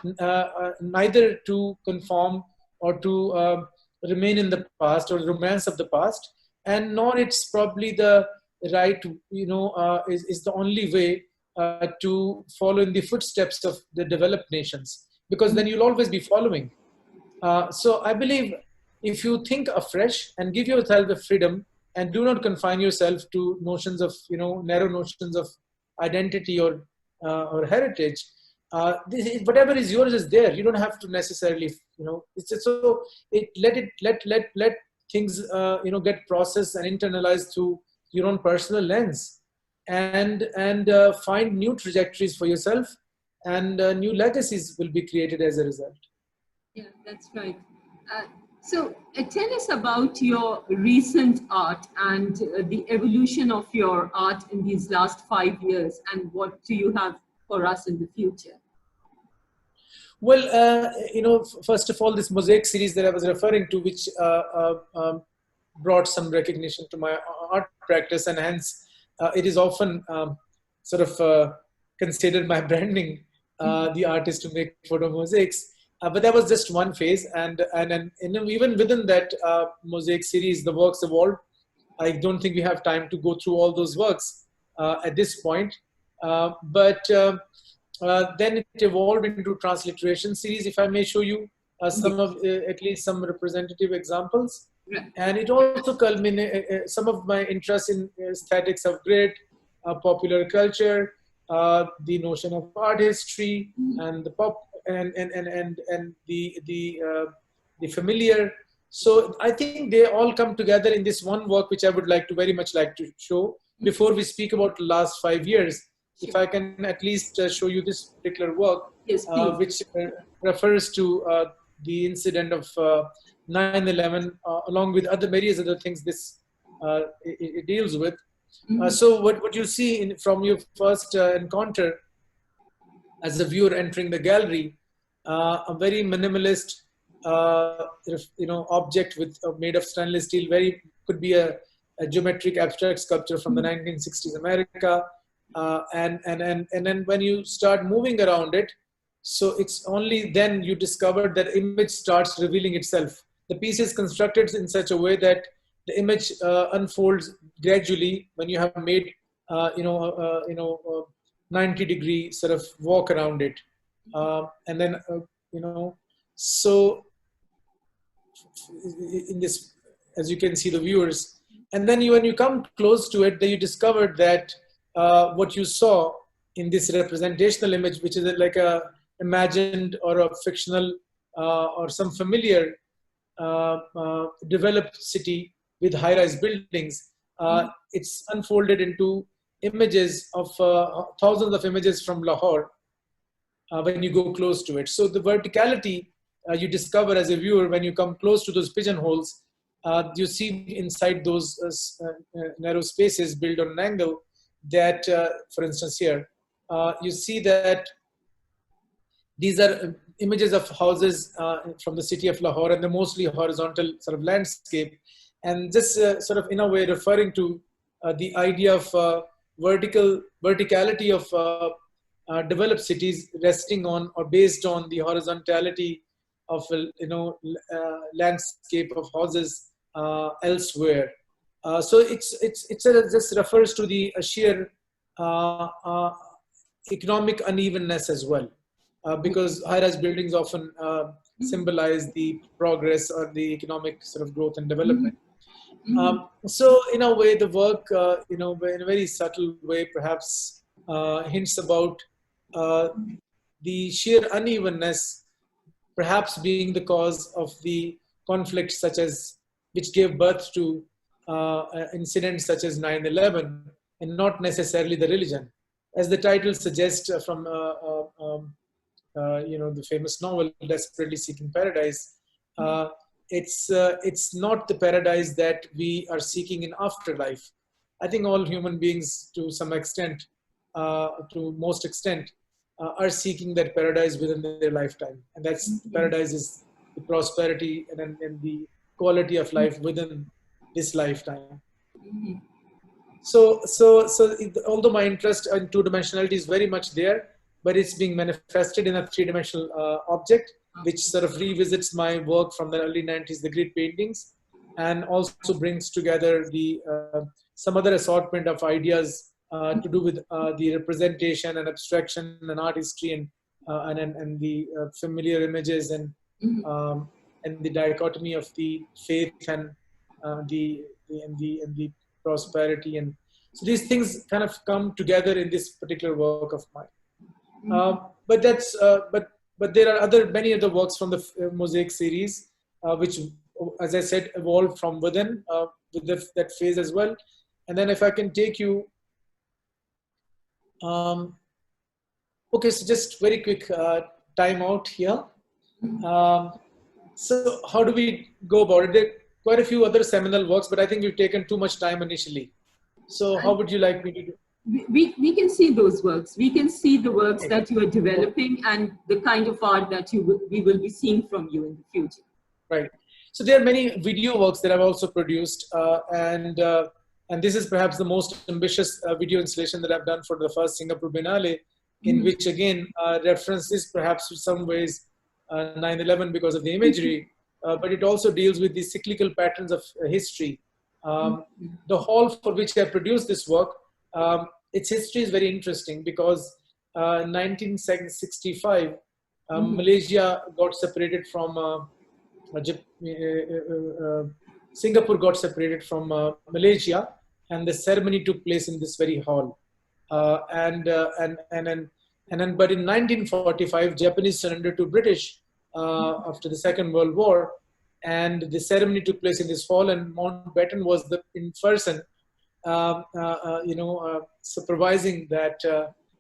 neither to conform or to remain in the past or romance of the past, and nor it's probably the right, is the only way to follow in the footsteps of the developed nations, because then you'll always be following. So I believe if you think afresh and give yourself the freedom and do not confine yourself to notions of, narrow notions of identity or heritage, whatever is yours is there. You don't have to necessarily, it's just so let things, get processed and internalized through your own personal lens, and find new trajectories for yourself, and new legacies will be created as a result. Yeah, that's right. So tell us about your recent art and the evolution of your art in these last 5 years, and what do you have for us in the future? Well, first of all, this mosaic series that I was referring to, which brought some recognition to my art practice, and hence it is often sort of considered my branding, the artist to make photo mosaics. But that was just one phase, and even within that mosaic series, the works evolved. I don't think we have time to go through all those works at this point, but then it evolved into transliteration series. If I may show you some of at least some representative examples, and it also culminated some of my interest in aesthetics of grid, popular culture, the notion of art history, and the pop. And the familiar. So I think they all come together in this one work, which I would very much like to show before we speak about the last 5 years. If I can at least show you this particular work, yes, which refers to the incident of 9/11, along with various other things this it deals with. So what you see from your first encounter as a viewer entering the gallery, a very minimalist, object made of stainless steel. Could be a geometric abstract sculpture from the 1960s America, and then when you start moving around it, so it's only then you discover that image starts revealing itself. the piece is constructed in such a way that the image unfolds gradually when you have made, 90-degree sort of walk around it. And then, so in this, as you can see the viewers, and then when you come close to it, then you discovered that what you saw in this representational image, which is like a imagined or a fictional or some familiar developed city with high-rise buildings, it's unfolded into images of thousands of images from Lahore when you go close to it. So the verticality you discover as a viewer when you come close to those pigeonholes, you see inside those narrow spaces built on an angle that, for instance here, you see that these are images of houses from the city of Lahore, and they're mostly horizontal sort of landscape. And this sort of in a way referring to the idea of verticality of developed cities resting on or based on the horizontality of landscape of houses elsewhere. So this refers to the sheer economic unevenness as well, because high-rise buildings often symbolize the progress or the economic sort of growth and development. So in a way, the work, in a very subtle way, perhaps hints about the sheer unevenness, perhaps being the cause of the conflicts such as which gave birth to incidents such as 9/11, and not necessarily the religion. As the title suggests from the famous novel Desperately Seeking Paradise, it's not the paradise that we are seeking in afterlife. I think all human beings, to some extent, to most extent, are seeking that paradise within their lifetime, and that's paradise is the prosperity and the quality of life within this lifetime. So although my interest in two-dimensionality is very much there, but it's being manifested in a three-dimensional object, which sort of revisits my work from the early 90s, the grid paintings, and also brings together the some other assortment of ideas to do with the representation and abstraction and art history and the familiar images and the dichotomy of the faith and the prosperity, and so these things kind of come together in this particular work of mine. But that's but there are many other works from the Mosaic series, which, as I said, evolved from within with that phase as well. And then if I can take you, okay, so just very quick time out here. So how do we go about it? There are quite a few other seminal works, but I think we've taken too much time initially. So how would you like me to do? We can see those works. We can see the works that you are developing and the kind of art that we will be seeing from you in the future. Right. So there are many video works that I've also produced, and this is perhaps the most ambitious video installation that I've done for the first Singapore Biennale, in which again references perhaps in some ways 9/11 because of the imagery, but it also deals with the cyclical patterns of history. The hall for which I produced this work, its history is very interesting because 1965, Malaysia got separated from Singapore got separated from Malaysia, and the ceremony took place in this very hall. But in 1945, Japanese surrendered to British after the Second World War, and the ceremony took place in this hall, and Mountbatten was in person, supervising that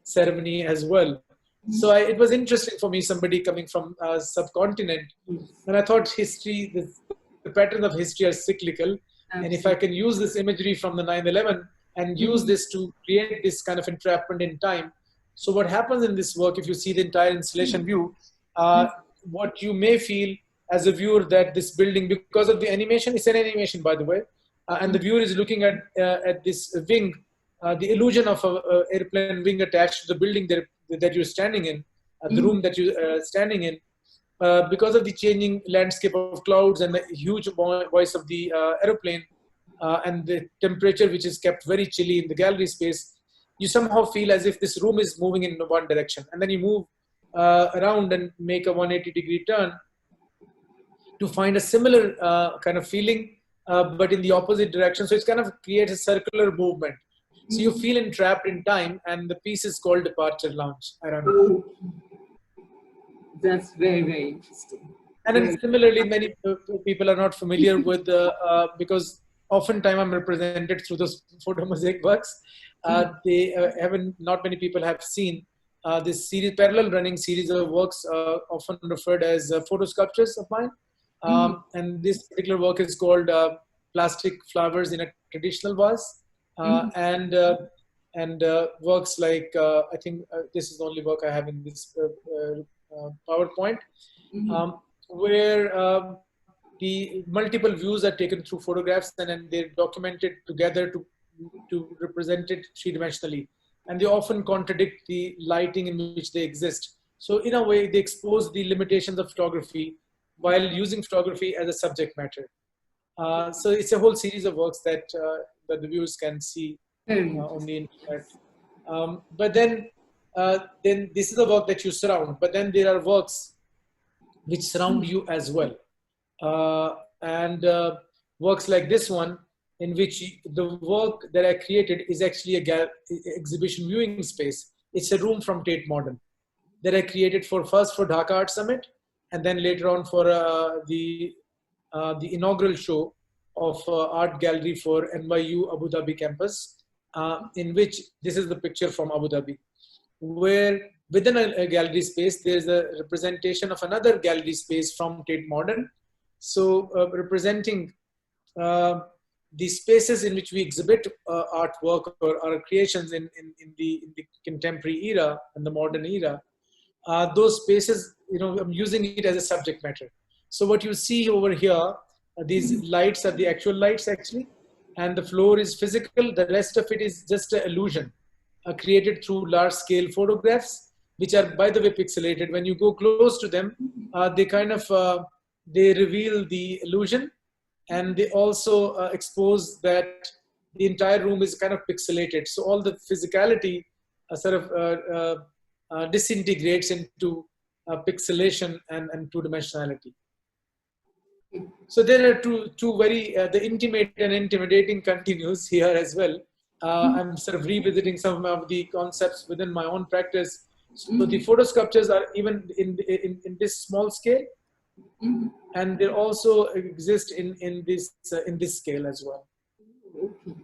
ceremony as well. So it was interesting for me, somebody coming from subcontinent, and I thought history, the pattern of history are cyclical. Absolutely. And if I can use this imagery from the 9/11 and use this to create this kind of entrapment in time. So what happens in this work, if you see the entire installation view, what you may feel as a viewer that this building, because of the animation, it's an animation by the way, and the viewer is looking at this wing, the illusion of an airplane wing attached to the building that you're standing in, the room that you're standing in. because of the changing landscape of clouds and the huge voice of the aeroplane and the temperature, which is kept very chilly in the gallery space, you somehow feel as if this room is moving in one direction. And then you move around and make a 180-degree turn to find a similar kind of feeling, but in the opposite direction. So it's kind of creates a circular movement. So you feel entrapped in time, and the piece is called Departure Lounge. I don't know. Oh, that's very, very interesting. And then similarly, many people are not familiar with because oftentimes I'm represented through those photo mosaic works. They haven't. Not many people have seen this series, parallel running series of works, often referred as photo sculptures of mine. And this particular work is called Plastic Flowers in a Traditional Vase, and works like I think this is the only work I have in this PowerPoint. Where the multiple views are taken through photographs, and then they're documented together to represent it three-dimensionally. And they often contradict the lighting in which they exist. So in a way, they expose the limitations of photography while using photography as a subject matter. So it's a whole series of works that the viewers can see on the internet. But then this is a work that you surround, but then there are works which surround you as well. And works like this one, in which the work that I created is actually a exhibition viewing space. It's a room from Tate Modern that I created first for Dhaka Art Summit, and then later on for the inaugural show of art gallery for NYU Abu Dhabi campus, in which this is the picture from Abu Dhabi, where within a gallery space, there's a representation of another gallery space from Tate Modern. So representing the spaces in which we exhibit artwork or our creations in the contemporary era and the modern era, those spaces, I'm using it as a subject matter. So what you see over here, these lights are the actual lights actually, and the floor is physical. The rest of it is just an illusion created through large scale photographs, which are, by the way, pixelated. When you go close to them, they kind of, they reveal the illusion, and they also expose that the entire room is kind of pixelated. So all the physicality sort of disintegrates into pixelation and two-dimensionality. So there are two very, the intimate and intimidating continues here as well. I'm sort of revisiting some of the concepts within my own practice. So the photo sculptures are even in this small scale, and they also exist in this scale as well. Okay.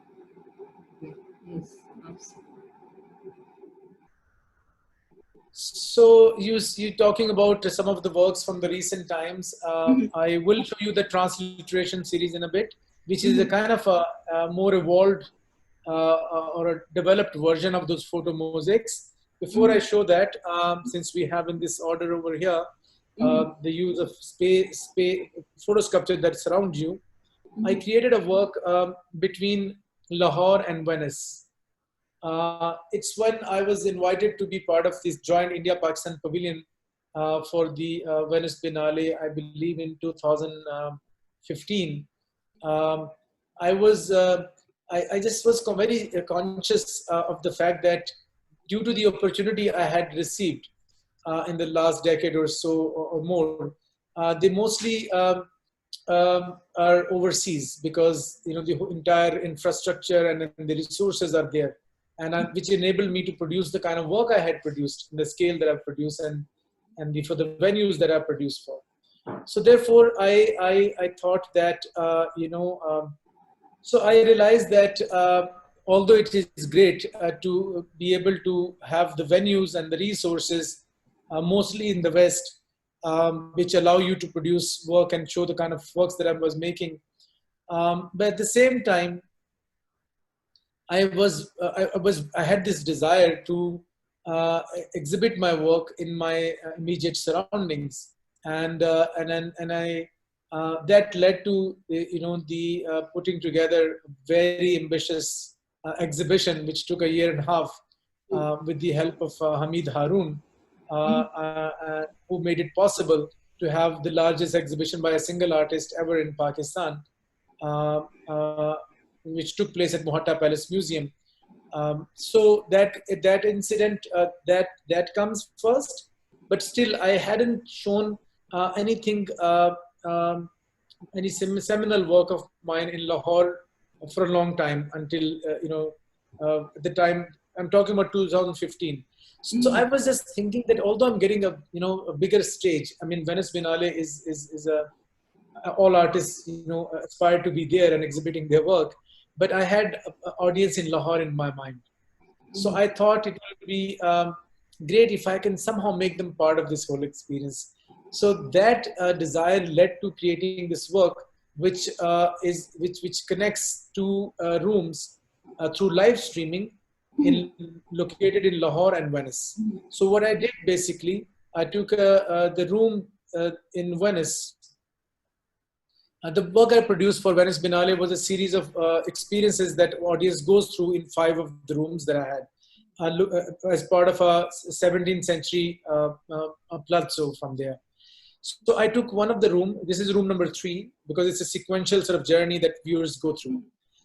Yes, absolutely. So you're talking about some of the works from the recent times. I will show you the transliteration series in a bit, which is a kind of a more evolved or a developed version of those photo mosaics. Before I show that, since we have in this order over here, the use of photo sculpture that surrounds you, I created a work between Lahore and Venice. It's when I was invited to be part of this joint India-Pakistan pavilion for the Venice Biennale, I believe in 2015. I just was very conscious of the fact that due to the opportunity I had received in the last decade or so or more, they mostly are overseas, because the entire infrastructure and the resources are there, and which enabled me to produce the kind of work I had produced in the scale that I've produced and for the venues that I've produced for. So therefore, I thought that so I realized that although it is great to be able to have the venues and the resources mostly in the West, which allow you to produce work and show the kind of works that I was making, but at the same time, I had this desire to exhibit my work in my immediate surroundings, and that led to the putting together a very ambitious exhibition, which took a year and a half with the help of Hamid Haroon, who made it possible. to have the largest exhibition by a single artist ever in Pakistan, uh, uh, which took place at Mohatta Palace Museum. So that incident that comes first, but still I hadn't shown anything, any seminal work of mine in Lahore for a long time until at the time I'm talking about 2015. So I was just thinking that although I'm getting a bigger stage, I mean Venice Biennale is a all artists aspire to be there and exhibiting their work, but I had an audience in Lahore in my mind. So I thought it would be great if I can somehow make them part of this whole experience. So that desire led to creating this work, which connects two rooms through live streaming, located in Lahore and Venice. So what I did basically, I took the room in Venice. The work I produced for Venice Biennale was a series of experiences that audience goes through in 5 of the rooms that I had, as part of a 17th century palazzo from there. So I took one of the room. This is room number 3, because it's a sequential sort of journey that viewers go through.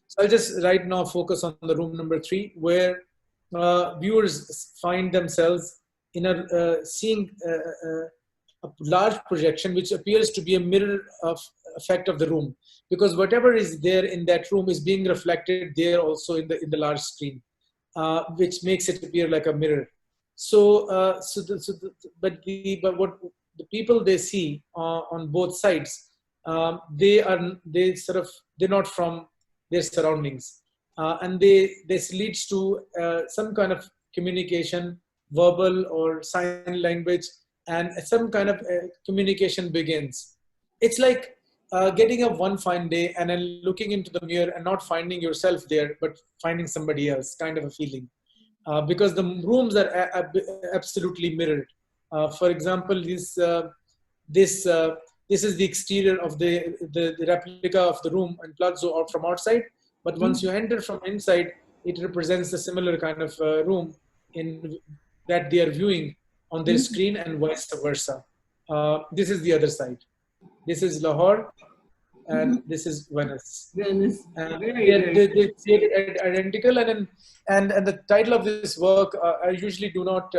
So I'll just right now focus on the room number 3, where viewers find themselves in seeing a large projection, which appears to be a mirror of effect of the room, because whatever is there in that room is being reflected there also in the large screen, which makes it appear like a mirror. So, but what the people they see on both sides, they're not from their surroundings, and this leads to some kind of communication, verbal or sign language, and some kind of communication begins. It's like getting up one fine day and then looking into the mirror and not finding yourself there, but finding somebody else, kind of a feeling. Because the rooms are absolutely mirrored. For example, this is the exterior of the replica of the room and palazzo out from outside. But once you enter from inside, it represents a similar kind of room in that they are viewing on their screen, and vice versa. This is the other side. This is Lahore, and this is Venice. Venice. They created identical, and the title of this work, I usually do not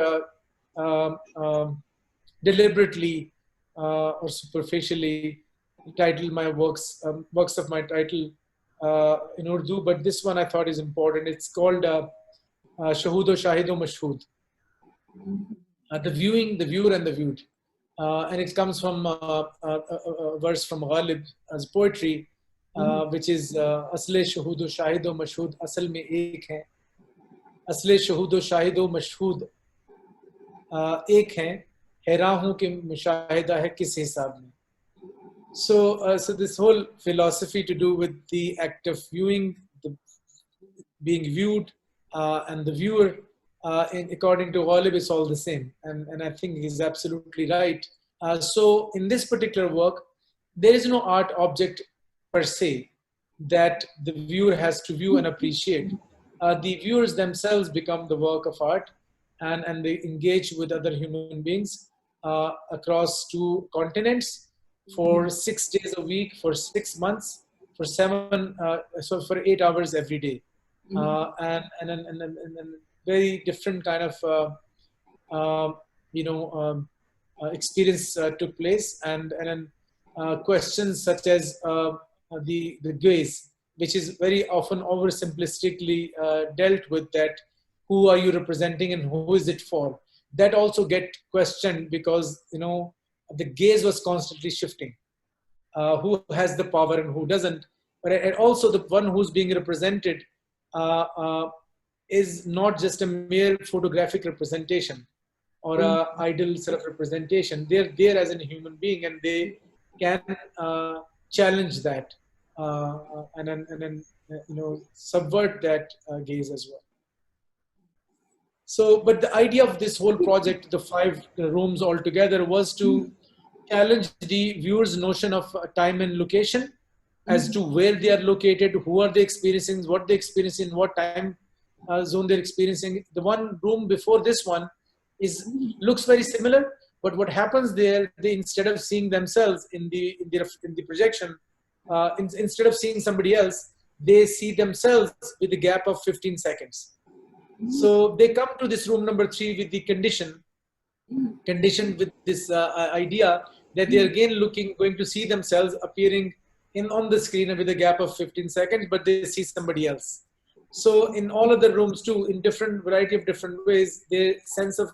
deliberately or superficially title my works of my title in Urdu, but this one I thought is important. It's called Shahudo Shahido Mashhud. The viewer, and the viewed. And it comes from a verse from Ghalib as poetry, which is Asle Shahudo Shahido Mashhud Asal mein ek hai. Asle Shahudo Shahido Mashhud ek hai. हैरान हूं कि मुशाहिदा है किस हिसाब में. So this whole philosophy to do with the act of viewing, being viewed, and the viewer, according to Ghalib, is all the same. And I think he's absolutely right. So in this particular work, there is no art object per se that the viewer has to view and appreciate. The viewers themselves become the work of art, and they engage with other human beings across 2 continents for 6 days a week, for 6 months, for 8 hours every day. And very different kind of experience took place, and questions such as the gaze, which is very often oversimplistically dealt with, that who are you representing and who is it for, that also get questioned, because the gaze was constantly shifting. Who has the power and who doesn't, but also the one who's being represented is not just a mere photographic representation or a ideal sort of representation. They're there as a human being, and they can challenge that and then subvert that gaze as well. So, but the idea of this whole project, the 5 rooms altogether, was to challenge the viewer's notion of time and location, as to where they are located, who are they experiencing, what they experience in what time zone they're experiencing. The one room before this one looks very similar, But what happens there, they, instead of seeing themselves in the projection, instead of seeing somebody else, they see themselves with a gap of 15 seconds. So they come to this room number 3 with the conditioned with this idea that they are again going to see themselves appearing on the screen with a gap of 15 seconds, but they see somebody else. So in all other rooms too, in different variety of different ways, their sense of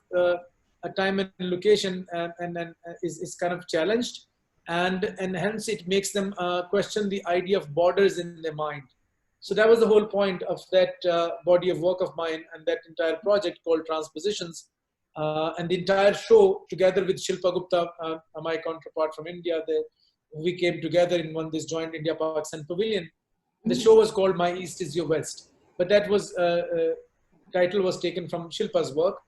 a time and location is kind of challenged, and hence it makes them question the idea of borders in their mind. So that was the whole point of that body of work of mine and that entire project called Transpositions. And the entire show, together with Shilpa Gupta, my counterpart from India, we came together in this joint India-Pakistan pavilion. The show was called My East is Your West, but that was title was taken from Shilpa's work.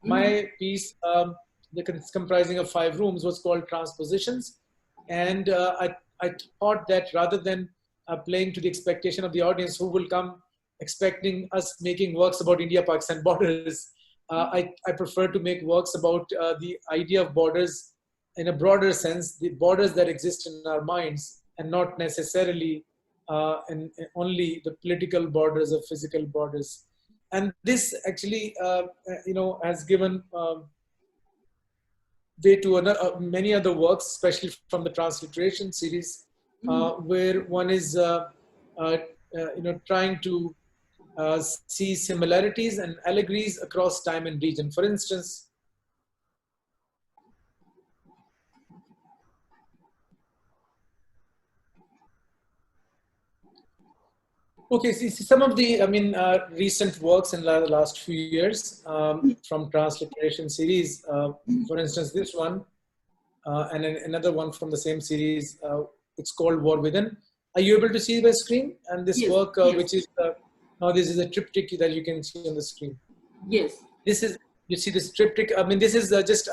My piece, comprising of 5 rooms, was called Transpositions, and I thought that rather than playing to the expectation of the audience who will come expecting us making works about India-Pakistan borders, I prefer to make works about the idea of borders in a broader sense, the borders that exist in our minds, and not necessarily only the political borders or physical borders. And this actually, has given way to many other works, especially from the transliteration series, where one is, trying to see similarities and allegories across time and region. For instance, okay, see some of the, recent works in the last few years from transliteration series. For instance, this one and another one from the same series. It's called War Within. Are you able to see the screen? And this Yes, work, yes. which is now this is a triptych that you can see on the screen. Yes. This is, you see this triptych. I mean, this is just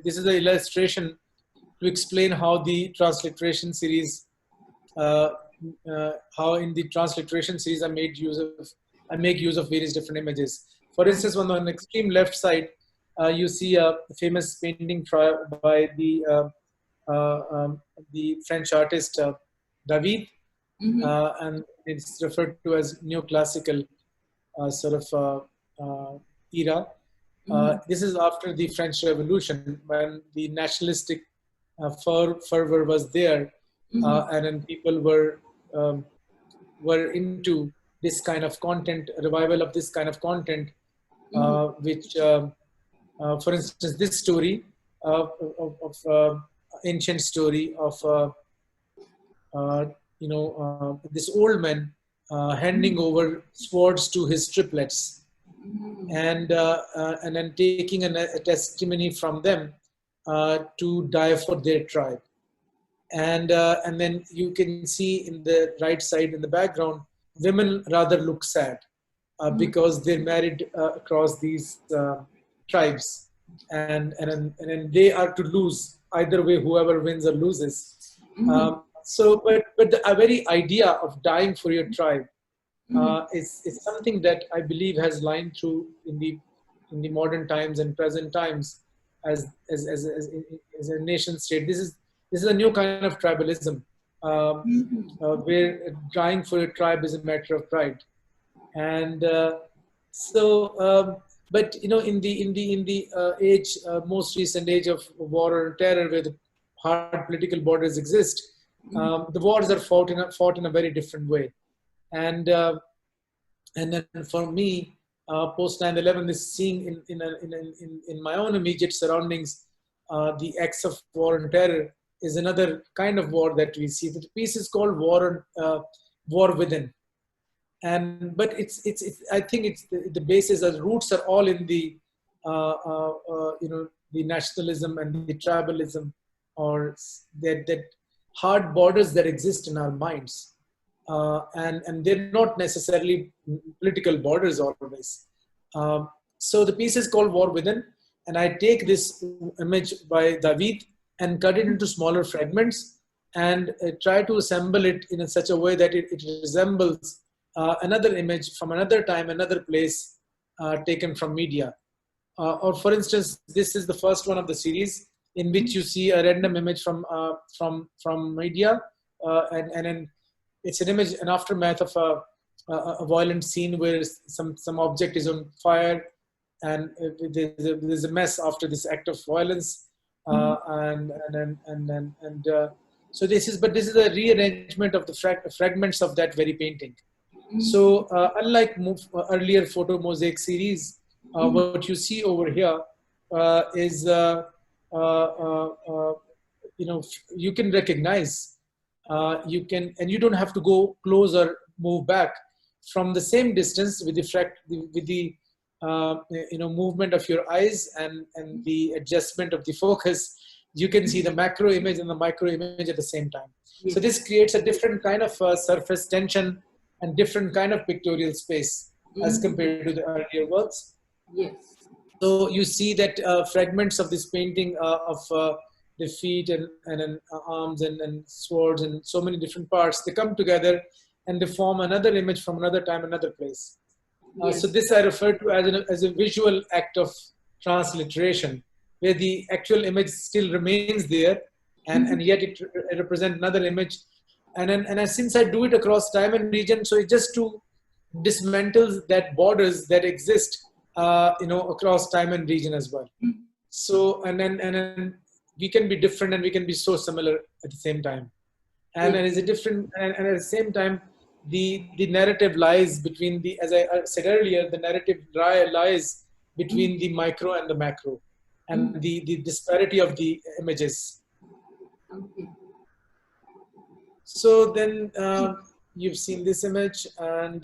this is an illustration to explain how the transliteration series, how in the transliteration series I make use of various different images. For instance, on the extreme left side, you see a famous painting by the French artist David, and it's referred to as neoclassical era. This is after the French Revolution, when the nationalistic fervor was there, and then people were into this kind of content, revival of this kind of content, which, for instance, this story of ancient story of this old man handing over swords to his triplets, and then taking a testimony from them to die for their tribe. And then you can see in the right side in the background, women rather look sad because they're married across these tribes, and then they are to lose either way, whoever wins or loses. But the very idea of dying for your tribe is something that I believe has lined through in the modern times and present times as a nation state. This is a new kind of tribalism, where dying for your tribe is a matter of pride. And but in the age, most recent age of war and terror, where the hard political borders exist, the wars are fought in a very different way. And then for me, post 9/11, is seeing in my own immediate surroundings, the acts of war and terror is another kind of war that we see. The piece is called War Within, but it's I think it's the basis, the roots are all in the the nationalism and the tribalism, or that hard borders that exist in our minds, and they're not necessarily political borders always. So the piece is called War Within, and I take this image by David and cut it into smaller fragments and try to assemble it in such a way that it resembles another image from another time, another place, taken from media. or for instance, this is the first one of the series in which you see a random image from media, and then it's an image, an aftermath of a violent scene where some object is on fire, and there's a mess after this act of violence, and so this is a rearrangement of the fragments of that very painting. So unlike earlier photo mosaic series, what you see over here is you can recognize, you don't have to go close or move back. From the same distance, with the movement of your eyes and the adjustment of the focus, you can see the macro image and the micro image at the same time. So this creates a different kind of surface tension and different kind of pictorial space as compared to the earlier works. Yes. So you see that fragments of this painting of the feet and arms and swords and so many different parts, they come together and they form another image from another time, another place. So this I refer to as a visual act of transliteration, where the actual image still remains there, and yet it represents another image. And since I do it across time and region, so it just to dismantles that borders that exist, across time and region as well. So and then we can be different and we can be so similar at the same time. And is a different, and at the same time, the narrative lies between the, as I said earlier, the narrative lies between the micro and the macro, and the disparity of the images. Okay. So then you've seen this image, and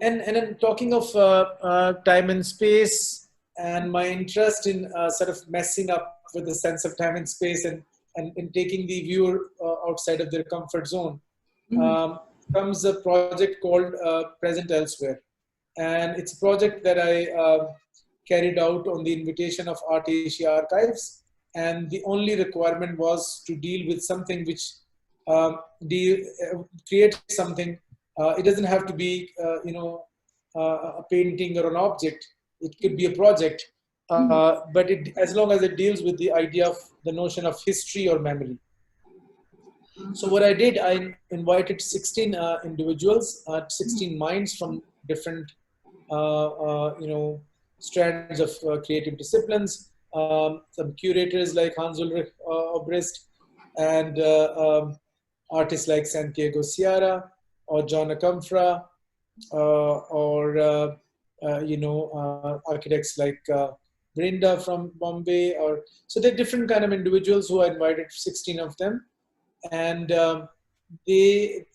then talking of time and space, and my interest in sort of messing up with the sense of time and space, and taking the viewer outside of their comfort zone, comes a project called Present Elsewhere. And it's a project that I carried out on the invitation of Art Asia Archives. And the only requirement was to deal with something which create something. It doesn't have to be, a painting or an object. It could be a project, but as long as it deals with the idea of the notion of history or memory. So what I did, I invited 16 individuals, 16 minds from different, strands of creative disciplines. Some curators like Hans Ulrich Obrist, and artists like Santiago Sierra or John Akamfra, or architects like Brinda from Bombay. So there are different kind of individuals who I invited, 16 of them, and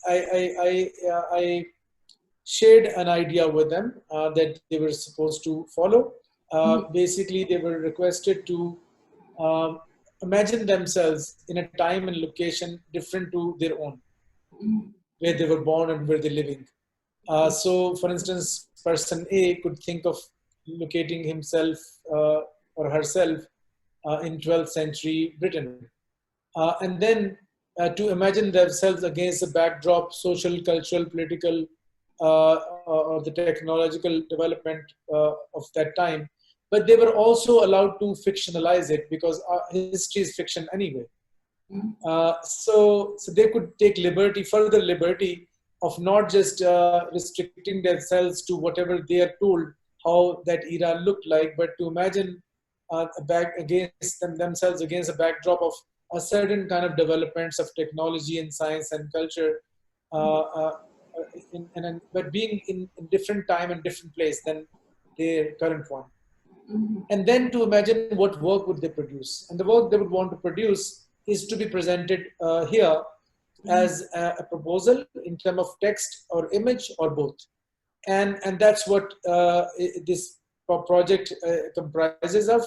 I shared an idea with them that they were supposed to follow. Basically, they were requested to imagine themselves in a time and location different to their own, where they were born and where they're living. So, for instance, person A could think of locating himself or herself in 12th century Britain. And then to imagine themselves against the backdrop, social, cultural, political, or the technological development of that time. But they were also allowed to fictionalize it, because history is fiction anyway. So they could take further liberty of not just restricting themselves to whatever they are told how that era looked like, but to imagine themselves against a backdrop of a certain kind of developments of technology and science and culture, but being in different time and different place than their current one. And then to imagine what work would they produce. And the work they would want to produce is to be presented here as a proposal in terms of text or image or both. And that's what this project comprises of: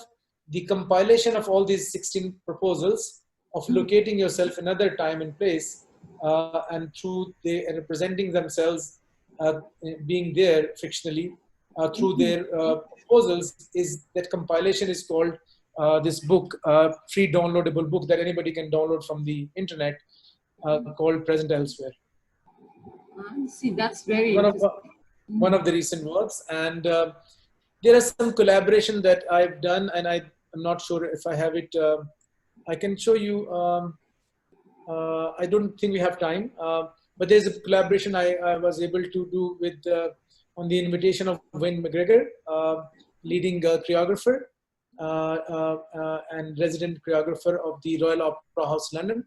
the compilation of all these 16 proposals of locating yourself in another time and place, and through representing themselves being there fictionally through their proposals. Is that compilation is called this book, free downloadable book that anybody can download from the internet, called Present Elsewhere. See, that's very One of interesting. one of the recent works, and there is some collaboration that I've done, and I'm not sure if I have it. I can show you. I don't think we have time, but there's a collaboration I was able to do with on the invitation of Wayne McGregor, leading choreographer and resident choreographer of the Royal Opera House, London,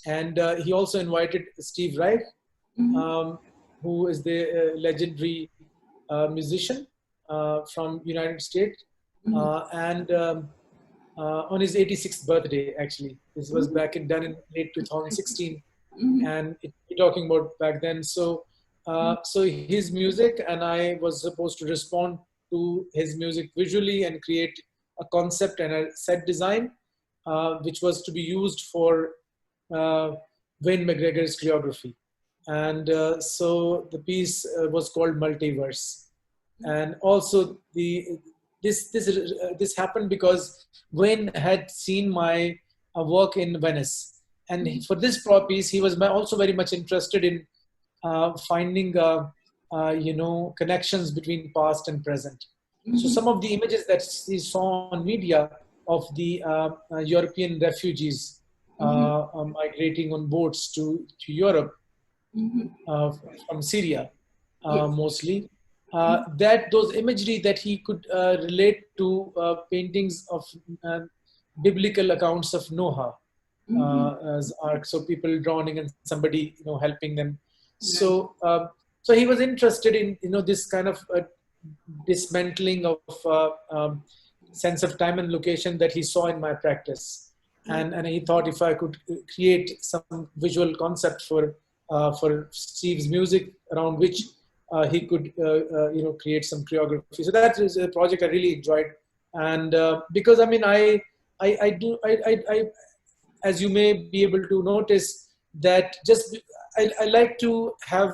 and he also invited Steve Reich, who is the legendary musician from United States, and on his 86th birthday, actually. This was done in late 2016, and we're talking about back then. So, so his music, and I was supposed to respond to his music visually and create a concept and a set design, which was to be used for Wayne McGregor's choreography. And so the piece was called Multiverse. And also this happened because Wayne had seen my work in Venice, and for this piece he was also very much interested in finding connections between past and present. So some of the images that he saw on media of the European refugees migrating on boats to Europe from Syria, mostly. That those imagery that he could relate to paintings of biblical accounts of Noah as ark, so people drowning and somebody helping them. So so he was interested in this kind of dismantling of sense of time and location that he saw in my practice, and he thought if I could create some visual concept for Steve's music around which he could create some choreography. So that is a project I really enjoyed, and because I mean I as you may be able to notice that I like to have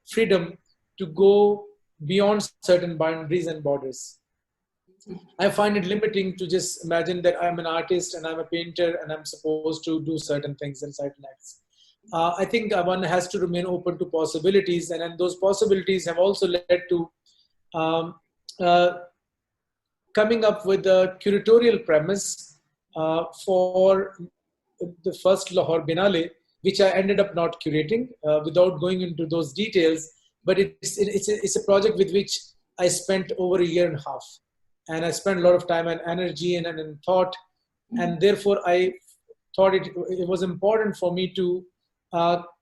freedom to go beyond certain boundaries and borders. I find it limiting to just imagine that I'm an artist and I'm a painter and I'm supposed to do certain things and certain acts. I think one has to remain open to possibilities, and those possibilities have also led to um, uh, coming up with a curatorial premise for the first Lahore Biennale, which I ended up not curating without going into those details. But it's a project with which I spent over a year and a half, and I spent a lot of time and energy and thought, and therefore I thought it was important for me to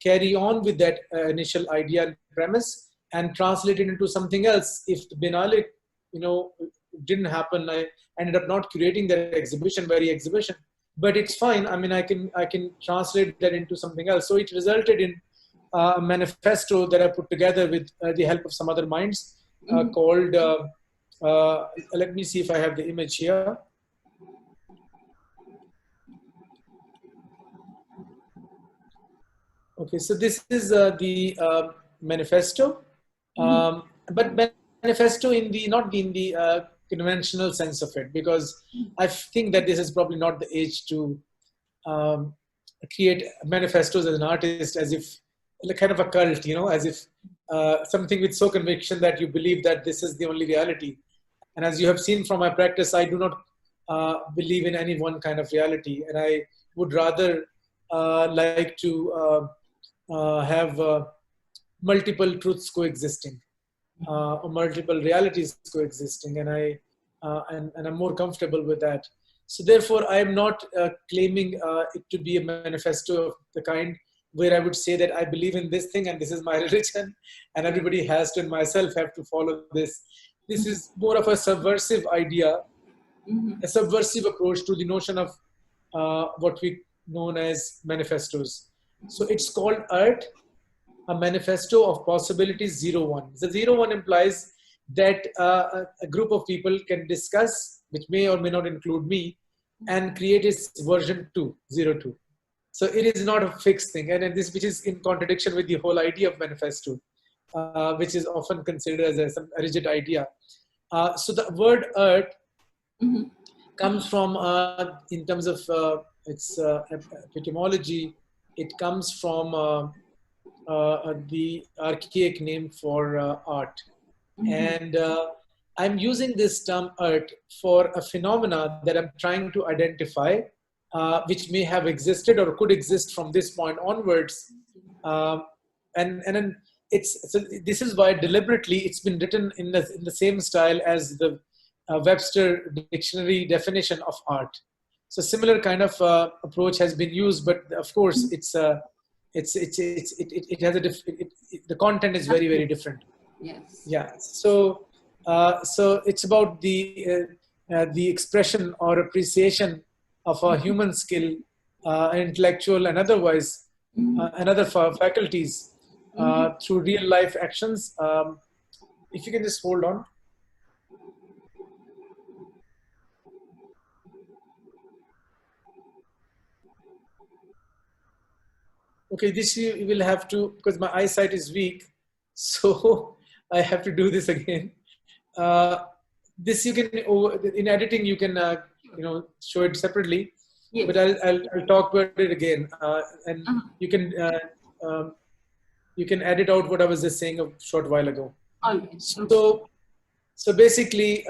carry on with that initial idea and premise and translate it into something else. If the Biennale, didn't happen, I ended up not curating that very exhibition. But it's fine. I mean, I can translate that into something else. So it resulted in a manifesto that I put together with the help of some other minds called. Let me see if I have the image here. Okay, so this is the manifesto, but manifesto in the not in the conventional sense of it, because I think that this is probably not the age to create manifestos as an artist, as if like kind of a cult, as if something with so conviction that you believe that this is the only reality. And as you have seen from my practice, I do not believe in any one kind of reality, and I would rather like to have multiple truths coexisting, or multiple realities coexisting, and I'm more comfortable with that. So therefore, I am not claiming it to be a manifesto of the kind where I would say that I believe in this thing and this is my religion, and everybody has to, and myself have to follow this. This is more of a subversive idea, a subversive approach to the notion of what we known as manifestos. So it's called Art, a manifesto of possibilities 01. The 01 implies that a group of people can discuss, which may or may not include me, and create its version 2, 02. So it is not a fixed thing, and this which is in contradiction with the whole idea of manifesto, which is often considered as a rigid idea. So the word Art comes from, in terms of its etymology, it comes from the archaic name for art. Mhm. And I'm using this term art for a phenomena that I'm trying to identify, which may have existed or could exist from this point onwards. Um, and then so this is why deliberately it's been written in the same style as the Webster dictionary definition of art. So similar kind of approach has been used, but of course it has a the content is very, very different. Yes. Yeah. So it's about the expression or appreciation of a human skill, intellectual and otherwise, and other faculties through real life actions. If you can just hold on. Okay, this you will have to, because my eyesight is weak, so I have to do this again. Uh, this you can in editing you can show it separately, Yes. but I'll talk about it again, and you can edit out what I was just saying a short while ago. All right. So basically,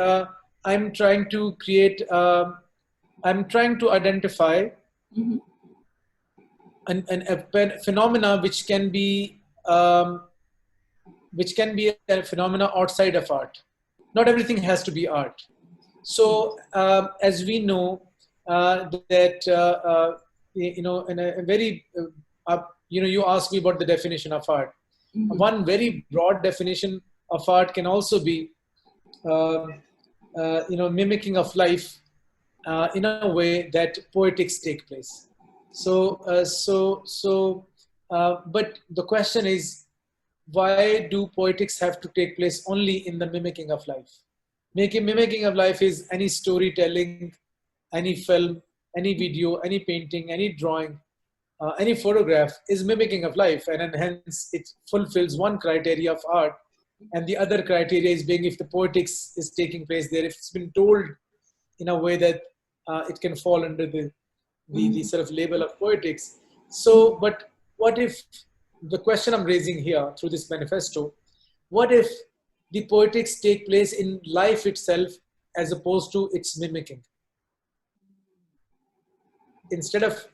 I'm trying to create. I'm trying to identify Mhm. a phenomena which can be a phenomena outside of art. Not everything has to be art. So as we know that in a very you asked me about the definition of art. One very broad definition of art can also be mimicking of life in a way that poetics take place. But the question is, why do poetics have to take place only in the mimicking of life? Mimicking of life is any storytelling, any film, any video, any painting, any drawing, any photograph is mimicking of life, and hence it fulfills one criteria of art, and the other criteria is being if the poetics is taking place there, if it's been told in a way that it can fall under the sort of label of poetics. So, but what if the question I'm raising here through this manifesto? What if the poetics take place in life itself as opposed to its mimicking? Instead of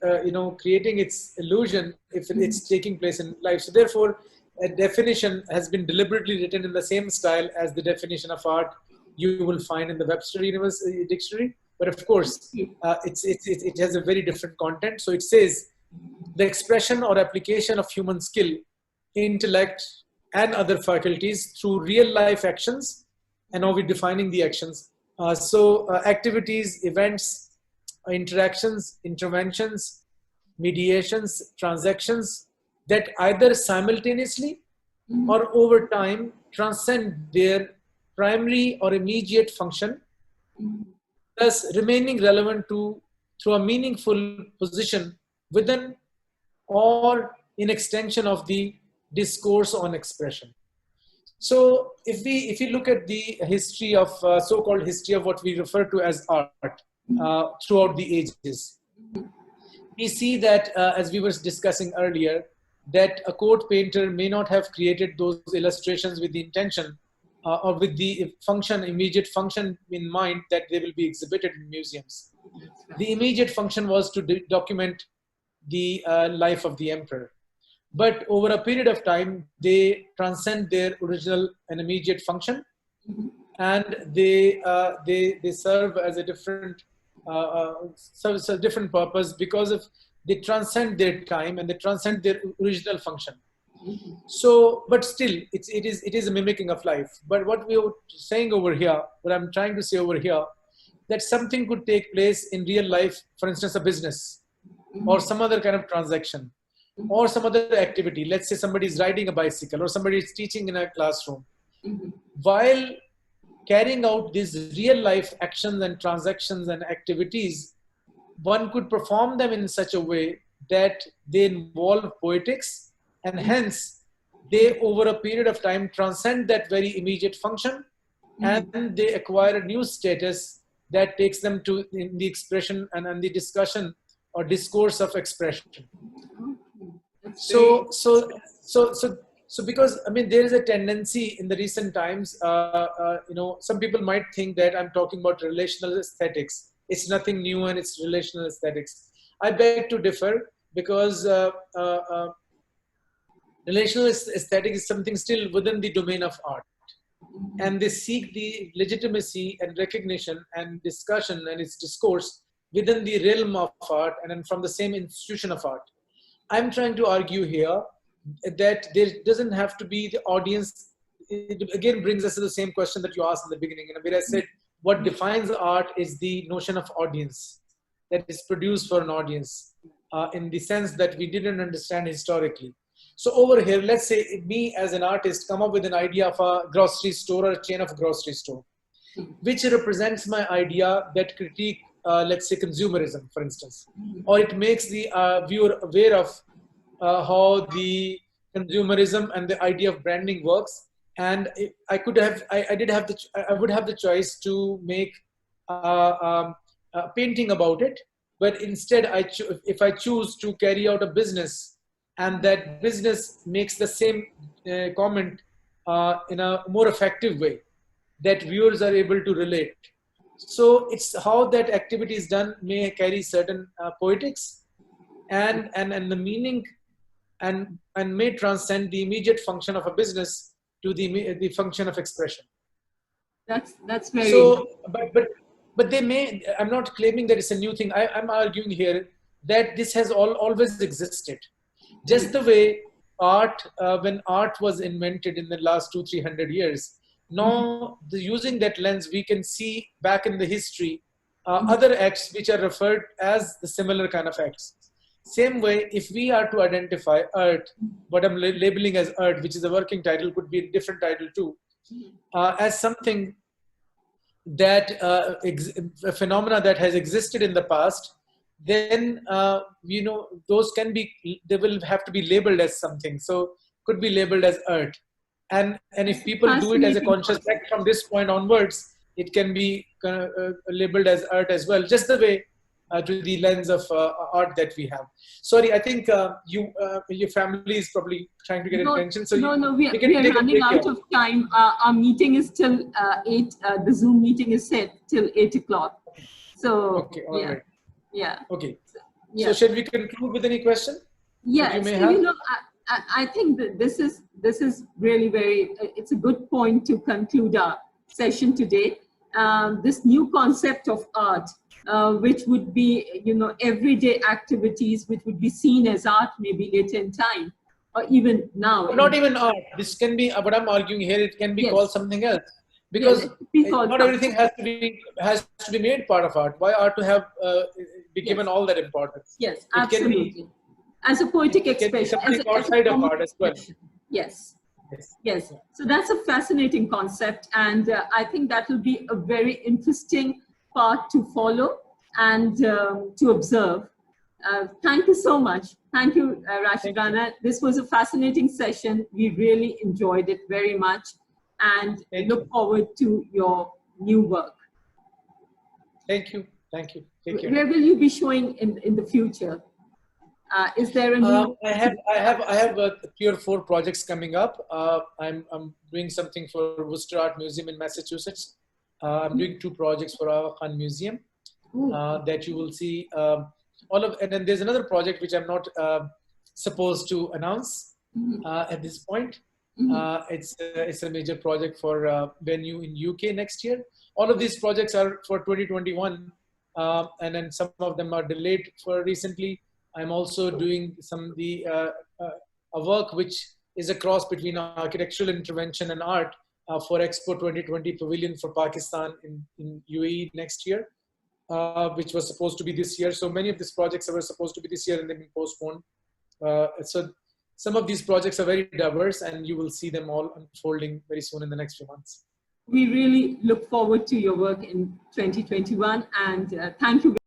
creating its illusion, if it's taking place in life. So therefore a definition has been deliberately written in the same style as the definition of art you will find in the Webster University dictionary, but of course it has a very different content. So it says the expression or application of human skill, intellect and other faculties through real life actions. And now we're defining the actions. Activities, events, interactions, interventions, mediations, transactions that either simultaneously or over time transcend their primary or immediate function, thus remaining relevant to through a meaningful position within or in extension of the discourse on expression. So if we look at the history of so-called history of what we refer to as art throughout the ages, we see that as we were discussing earlier, that a court painter may not have created those illustrations with the intention or with the immediate function in mind that they will be exhibited in museums. The immediate function was to document the life of the emperor. But over a period of time, they transcend their original and immediate function, and they serve as a different serves a different purpose because of they transcend their time and they transcend their original function. So, but still, it is a mimicking of life. But what we are saying over here, what I'm trying to say over here, that something could take place in real life, for instance, a business or some other kind of transaction or some other activity. Let's say somebody is riding a bicycle or somebody is teaching in a classroom. While carrying out these real life actions and transactions and activities, one could perform them in such a way that they involve poetics, and hence they over a period of time transcend that very immediate function, and they acquire a new status that takes them to in the expression and the discussion or discourse of expression. That's very So because I mean there is a tendency in the recent times, some people might think that I'm talking about relational aesthetics. It's nothing new and it's relational aesthetics. I beg to differ because relational aesthetic is something still within the domain of art, and they seek the legitimacy and recognition and discussion and its discourse within the realm of art and then from the same institution of art. I'm trying to argue here that there doesn't have to be the audience. It again brings us to the same question that you asked in the beginning, where I said what defines art is the notion of audience, that is produced for an audience, in the sense that we didn't understand historically. So over here, let's say me as an artist come up with an idea of a grocery store or a chain of grocery store, which represents my idea that critique, let's say, consumerism, for instance, or it makes the viewer aware of how the consumerism and the idea of branding works. And I would have the choice to make a painting about it, but instead if I choose to carry out a business, and that business makes the same comment in a more effective way, that viewers are able to relate. So it's how that activity is done may carry certain poetics and the meaning, and may transcend the immediate function of a business to the function of expression. That's very. So, but they may. I'm not claiming that it's a new thing. I'm arguing here that this has always existed. Just the way art, when art was invented in the last 200-300 years, now using that lens, we can see back in the history other acts which are referred as the similar kind of acts. Same way, if we are to identify art, what I'm labeling as art, which is a working title, could be a different title too, as something that a phenomena that has existed in the past, then those can be, they will have to be labeled as something. So could be labeled as art, and if people do it as a conscious act from this point onwards, it can be labeled as art as well, just the way to the lens of art that we have. Sorry, I think your family is probably trying to get attention. So we are running out of time. Our meeting is till 8. The Zoom meeting is set till 8 o'clock. So okay, all right. Yeah. Okay. So should we conclude with any question? Yes. I think that this is really it's a good point to conclude our session today. This new concept of art, which would be, everyday activities, which would be seen as art maybe later in time, or even now. Not even art. This can be, what I'm arguing here, it can be called something else. Because not everything has to be made part of art. Why art to have be given all that importance? Yes, absolutely. As a poetic expression, as outside of art as well. Yes. So that's a fascinating concept, and I think that will be a very interesting part to follow and to observe. Thank you so much. Thank you, Rashid, Rana. This was a fascinating session. We really enjoyed it very much, and look forward to your new work. Thank you. Take care. Where will you be showing in the future? Is there a new? I have 3 or 4 projects coming up. I'm doing something for Worcester Art Museum in Massachusetts. I'm doing 2 projects for our Khan Museum that you will see. And then there's another project which I'm not supposed to announce at this point. It's a major project for a venue in UK next year. All of these projects are for 2021, and then some of them are delayed for recently. I'm also doing a work which is a cross between architectural intervention and art for Expo 2020 Pavilion for Pakistan in UAE next year, which was supposed to be this year. So many of these projects were supposed to be this year and they've been postponed. So some of these projects are very diverse, and you will see them all unfolding very soon in the next few months. We really look forward to your work in 2021, and thank you.